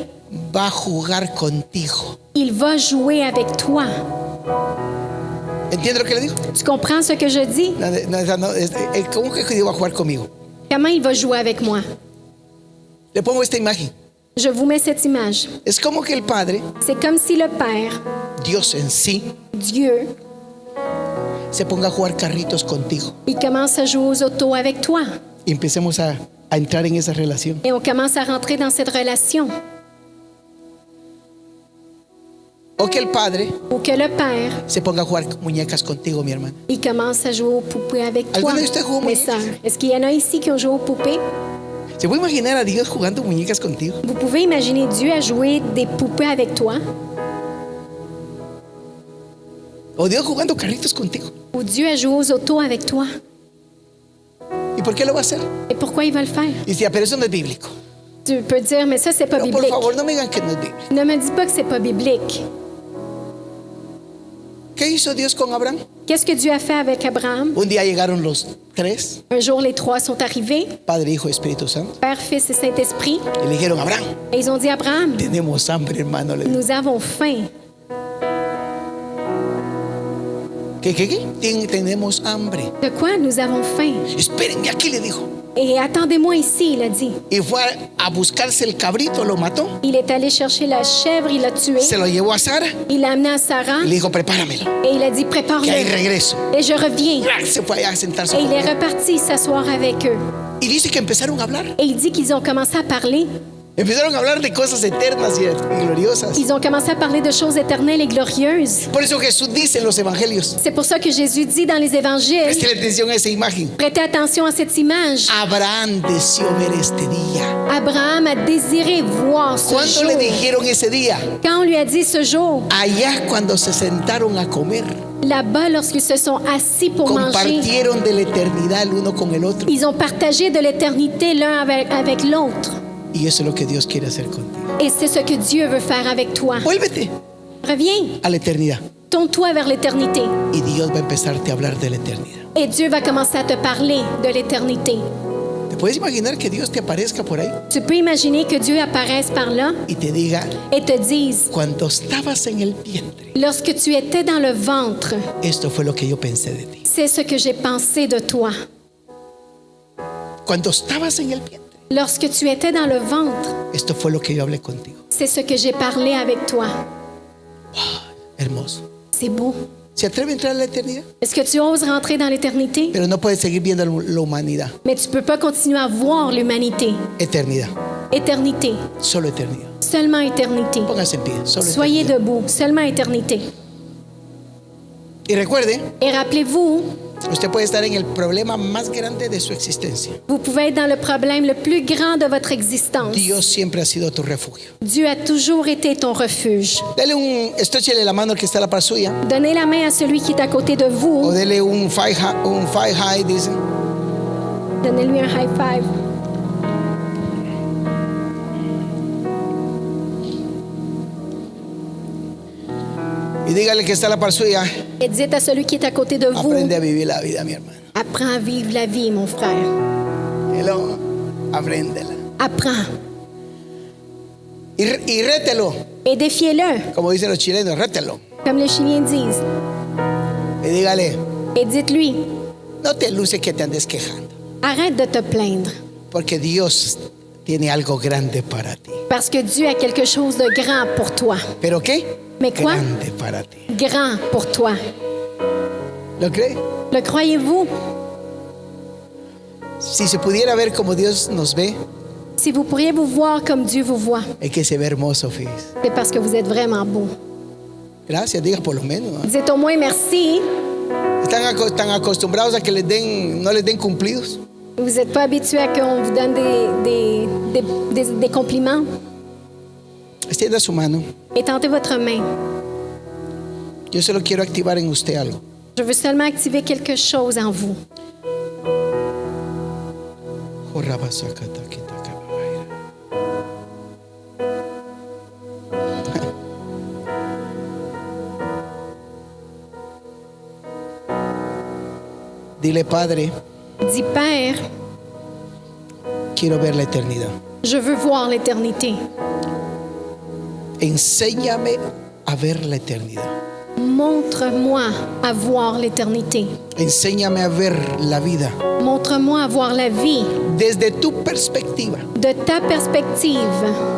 va a jugar contigo. il va jouer avec toi. ¿Entiendes lo que le digo? Tu comprends ce que je dis? ¿Cómo que Dios va a jugar conmigo? Comment il va jouer avec moi? Le pongo esta imagen. Je vous mets cette image. Es como que el Padre, C'est comme si le Père, Dios en sí, Dieu, se ponga a jugar carritos contigo. il commence à jouer aux autos avec toi. Y empecemos a entrar en esa relación. Et on commence à rentrer dans cette relation. O que el Padre Ou que le Père, se ponga a jugar muñecas contigo, mi hermana. il commence à jouer aux poupées avec toi. ¿Alguno de ustedes jugó Mes muñecas? sœurs, est-ce qu'il y en a ici qui ont joué aux poupées? ¿Se puede imaginar a Dios jugando muñecas contigo? Vous pouvez imaginer Dieu à jouer des poupées avec toi O Dios jugando carritos contigo. ou Dieu à jouer aux autos avec toi. ¿Y por qué lo va a hacer? Et pourquoi il va le faire? Y dice, pero eso no es bíblico. Tu peux dire, mais ça, c'est pas Pero por biblique. favor, no me digan que no es bíblico. Ne me dis pas que c'est pas biblique. ¿Qué hizo Dios con Abraham? Qu'est-ce que Dieu a fait avec Abraham? Un día llegaron los tres, Un jour, les trois sont arrivés, Padre, Hijo, Espíritu Santo, Père, Fils et Saint-Esprit, y le dijeron, Abraham, et ils ont dit, Abraham, tenemos hambre, hermano. Le dijo. nous avons faim. ¿Qué? Tenemos hambre. De quoi nous avons faim? Espérenme aquí, le dijo. Et attendez-moi ici, il a dit. Y fue a buscarse el cabrito, lo mató, Il est allé chercher la chèvre, il l'a tuée, se lo llevó a Sara il l'a amené à Sarah y le dijo, prepáramelo, et il a dit, que ahí prépare-le. regreso. Et je reviens. Se fue allá a sentarse Et il con est él. reparti s'asseoir avec eux. Y dice que empezaron a hablar. Et il dit qu'ils ont commencé à parler. Empezaron a hablar de cosas eternas y gloriosas. Ils ont commencé à parler de choses éternelles et glorieuses. Por eso Jesús dice en los evangelios, C'est pour ça que Jésus dit dans les évangiles, presten atención a esa imagen. prêtez attention à cette image. Abraham deseó ver este día. Abraham a désiré voir ce ¿Cuándo jour. le dijeron ese día? Quand on lui a dit ce jour, Allá cuando se sentaron a comer, là-bas, lorsqu'ils se sont assis pour manger, compartieron de la eternidad el uno con el otro. ils ont partagé de l'éternité l'un avec l'autre. Y eso es lo que Dios quiere hacer contigo. Et c'est ce que Dieu veut faire avec toi. Vuélvete Reviens, a la eternidad. tourne-toi vers l'éternité. Y Dios va a empezarte a hablar de la eternidad. Et Dieu va commencer à te parler de l'éternité. ¿Te puedes imaginar que Dios te aparezca por ahí Tu peux imaginer que Dieu apparaisse par là y te diga, et te dise, cuando estabas en el vientre, lorsque tu étais dans le ventre, esto fue lo que yo pensé de ti? c'est ce que j'ai pensé de toi. Cuando estabas en el vientre, Lorsque tu étais dans le ventre, esto fue lo que yo hablé contigo. c'est ce que j'ai parlé avec toi. Hermoso. C'est beau. ¿Se atreve a entrar a la eternidad? Est-ce que tu oses rentrer dans l'éternité? Pero no puedes seguir viendo la humanidad. Mais tu ne peux pas continuer à voir l'humanité. Eternidad, Éternité. solo eternidad. Seulement éternité. Póngase en pie, solo Soyez eternidad. debout. Seulement éternité. Y recuerde, Et rappelez-vous, usted puede estar en el problema más grande de su existencia. vous pouvez être dans le problème le plus grand de votre existence. Dios siempre ha sido tu refugio. Dieu a toujours été ton refuge. Estréchele la mano al que está a la par suya. Donnez la main à celui qui est à côté de O vous. dele un five high, dice. Donnez-lui un high five. Y dígale que está a la par suya. Et dites à celui qui est à côté de vous, Aprende a vivir la vida, mi hermano. apprends à vivre la vie, mon frère. Hello, apréndela. Apprends. Y rételo, Et défiez-le, como dicen los chilenos, rételo. comme les Chiliens disent. Y dígale, Et dites-lui, no te luces que te andes quejando, arrête de te plaindre. porque Dios tiene algo grande para ti. Parce que Dieu a quelque chose de grand pour toi. ¿Pero qué? Mais quoi? grande para ti. Grand pour toi. ¿Lo cree? Le croyez-vous? Si se pudiera ver como Dios nos ve, Si vous pourriez vous voir comme Dieu vous voit, es que se ve hermoso, fíjese. c'est parce que vous êtes vraiment beau. Gracias, diga por lo menos. ¿no? Dites au moins merci. Están acostumbrados a que no les den cumplidos. Vous n'êtes pas habitué à qu'on vous donne des compliments. Extienda su mano. Et tentez votre main. Yo solo quiero activar en usted algo. Je veux seulement activer quelque chose en vous. Dile, Padre, Dis, Père, quiero ver la eternidad. je veux voir l'éternité. Enséñame a ver la eternidad. Montre-moi à voir l'éternité. Enséñame a ver la vida Montre-moi à voir la vie desde tu perspectiva, de ta perspective,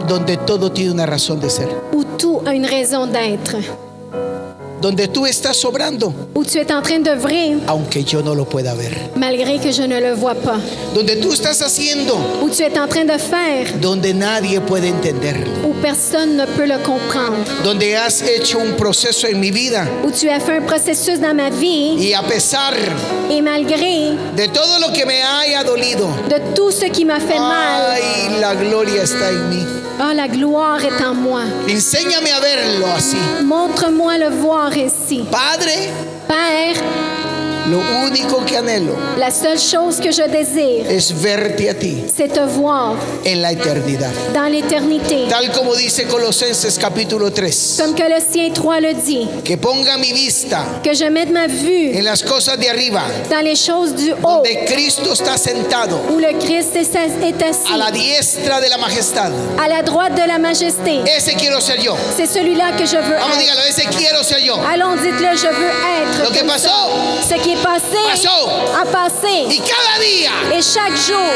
donde todo tiene una razón de ser, où tout a une raison d'être, donde tú estás obrando, où tu es en train d'œuvrer aunque yo no lo pueda ver, malgré que je ne le vois pas, donde tú estás haciendo, où tu es en train de faire donde nadie puede entenderlo, où personne ne peut le comprendre, donde has hecho un proceso en mi vida où tu as fait un processus dans ma vie y a pesar et malgré de todo lo que me haya dolido, de tout ce qui m'a fait mal, ay, la gloria está en mí. oh, la gloire est en moi. Enséñame a verlo así. Montre-moi le voir ici. Padre, Père, lo único que anhelo la seule chose que je désire, es verte a ti c'est te voir en la eternidad. dans l'éternité. Tal como dice Colosenses capítulo 3, Comme Colossiens 3 le dit, que ponga mi vista que je mette ma vue en las cosas de arriba, dans les choses du haut, donde Cristo está sentado où le Christ est assis, a la diestra de la majestad. à la droite de la majesté. Ese quiero ser yo. C'est celui-là que je veux Vamos, être. dígalo, ese quiero ser yo. Allons, dites-le, je veux être. Lo que comme pasó, ça. Ce qui est passé, pasó. a passé. Y cada día Et chaque jour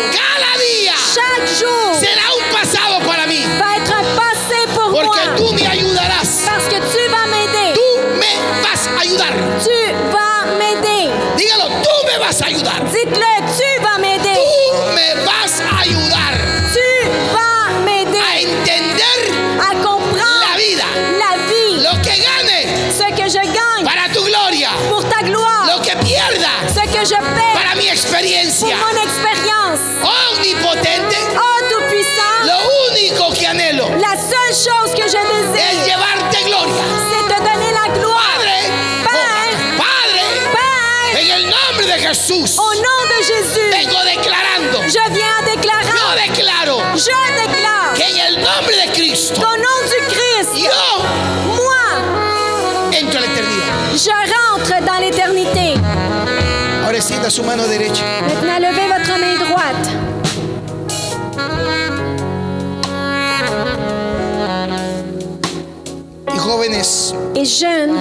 será un pasado para mí, va être un passé pour porque moi. tú me ayudarás. Parce que tu vas m'aider. Tú me vas a ayudar. Tu vas m'aider. Dígalo, tú me vas a ayudar. Dites-le, tu vas m'aider. Tú me vas a ayudar Tu vas a m'aider entender à comprendre la vida, la vie, lo que gane ce que je gagne para tu gloria, pour ta gloire, lo que pierda ce que je perds para mi pour experiencia. mon expérience. Omnipotente, Oh Tout-Puissant, lo único que anhelo la seule chose que je es désire, llevarte gloria. c'est te donner la gloire. Padre, Padre, Père, en el nombre de Jesús, au nom de Jésus, vengo declarando, je viens yo déclarant, declaro je déclare que en el nombre de Cristo qu'au nom du Christ, yo moi, entro a la eternidad. je rentre dans l'éternité. Ahora extienda su mano derecha. Maintenant, levez votre main droite. Y jóvenes, Et jeunes,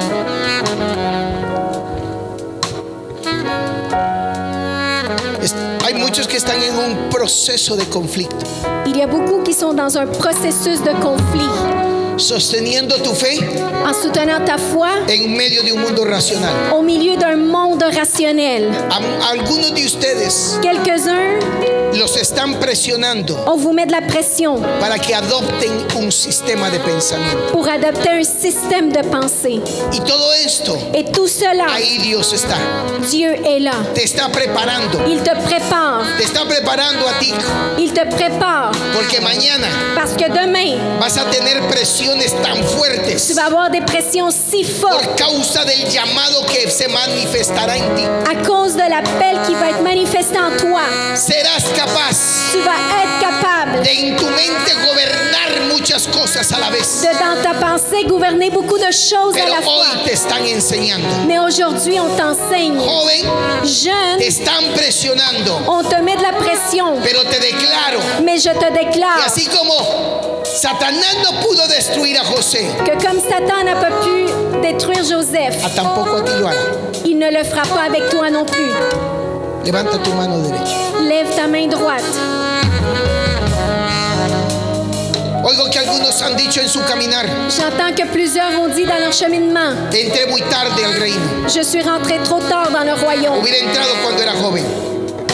hay muchos que están en un proceso de conflicto, il y a beaucoup qui sont dans un processus de conflit, sosteniendo tu fe en soutenant ta foi en medio de un mundo racional. au milieu d'un monde rationnel. Algunos de ustedes Quelques-uns, los están presionando on vous met de la pression para que adopten un sistema de pensamiento. pour adopter un système de pensée. Y todo esto, Et tout cela, ahí Dios está. Dieu est là. Te está preparando. Il te prépare. Te está preparando a ti. Il te prépare. Porque mañana Parce que demain, vas a tener presiones tan fuertes tu vas avoir des pressions si fortes por causa del llamado que se manifestará en ti. à cause de l'appel qui va être manifesté en toi. Serás capaz Tu vas être capable de en tu mente gobernar muchas cosas a la vez. de, dans ta pensée, gouverner beaucoup de choses à Pero la fois. hoy te están enseñando. Mais aujourd'hui, on t'enseigne. Joven, te Jeune, están presionando. on te met de la pression. Pero te declaro, Mais je te y déclare así como Satanás no pudo destruir a José, que comme Satan n'a pas pu détruire Joseph, tampoco a ti lo hará. il ne le fera pas avec toi non plus. Levanta tu mano derecha. Lève ta main droite. Oigo que algunos han dicho en su caminar, J'entends que plusieurs ont dit dans leur cheminement, entré muy tarde al reino. je suis rentré trop tard dans le royaume. Hubiera entrado cuando era joven.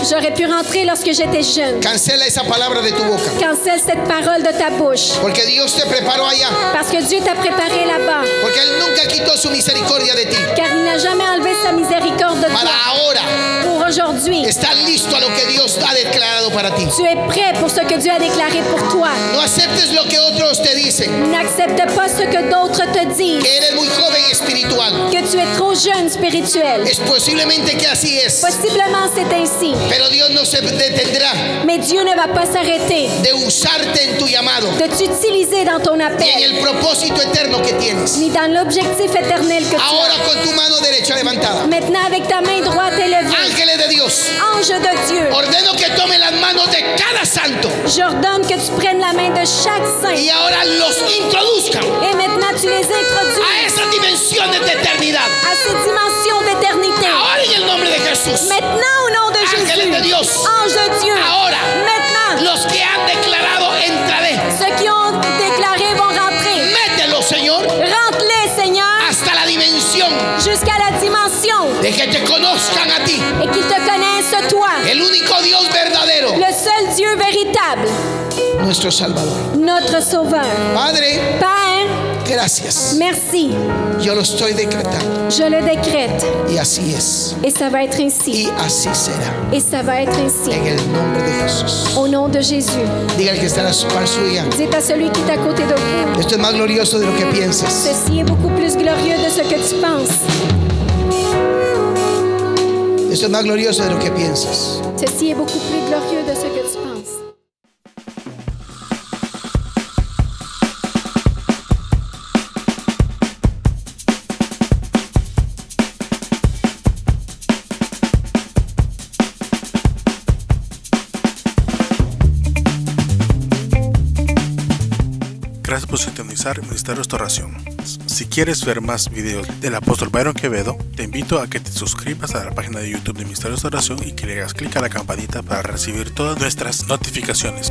J'aurais pu rentrer lorsque j'étais jeune. Cancela esa palabra de tu boca. Cancelle cette parole de ta bouche. Porque Dios te preparó allá. Parce que Dieu t'a préparé là-bas. Porque Él nunca quitó su misericordia de ti. Car il n'a jamais enlevé sa miséricorde de Para toi. ahora. Pour aujourd'hui, Estás listo a lo que Dios ha declarado para ti. tu es prêt pour ce que Dieu a déclaré pour toi. No aceptes lo que otros te dicen. N'accepte pas ce que d'autres te disent. Que eres muy joven espiritual. Que tu es trop jeune spirituel. Es posiblemente que así es. Possiblement c'est ainsi. Pero Dios no se detendrá Mais Dieu ne va pas s'arrêter de usarte en tu llamado de t'utiliser dans ton y en appel, el propósito eterno que tienes. ni dans l'objectif éternel que tu Ahora as. con tu mano derecha levantada. Maintenant, avec ta main droite élevée, Ángeles de Dios, ange de Dieu, ordeno que tome las manos de cada santo j'ordonne que tu prennes la main de chaque saint y ahora los introduzcan et maintenant tu les introduis a esas dimensiones de eternidad. à ces dimensions d'éternité. Ahora en el nombre de Jesús. Maintenant, au nom de Ángeles Jésus, de Dios. ange de Dieu, Ahora maintenant, los que han declarado entraré. ceux qui ont déclaré vont rentrer. Mételo, Señor, Rentre-les, Seigneur, hasta la dimensión jusqu'à la dimension de que te conozcan a ti, et qu'ils te connaissent, toi, el único Dios verdadero, le seul Dieu véritable, nuestro Salvador. notre Sauveur. Padre, Père, gracias. merci, Yo lo estoy decretando je le décrète y así es et ça va être ainsi. y así será. Et ça va être ainsi. En el nombre de Jesús. Au nom de Jésus. Diga el que está a la par suya. Dites à celui qui est à côté de vous, Esto es más glorioso de lo que piensas. ceci est beaucoup plus glorieux de ce que tu penses. Esto es más glorioso de lo que piensas. Ceci est beaucoup plus glorieux de ce que tu penses. Gracias por sintonizar Ministerio Restauración. Si quieres ver más videos del apóstol Byron Quevedo, te invito a que te suscribas a la página de YouTube de Ministerio Restauración y que le hagas clic a la campanita para recibir todas nuestras notificaciones.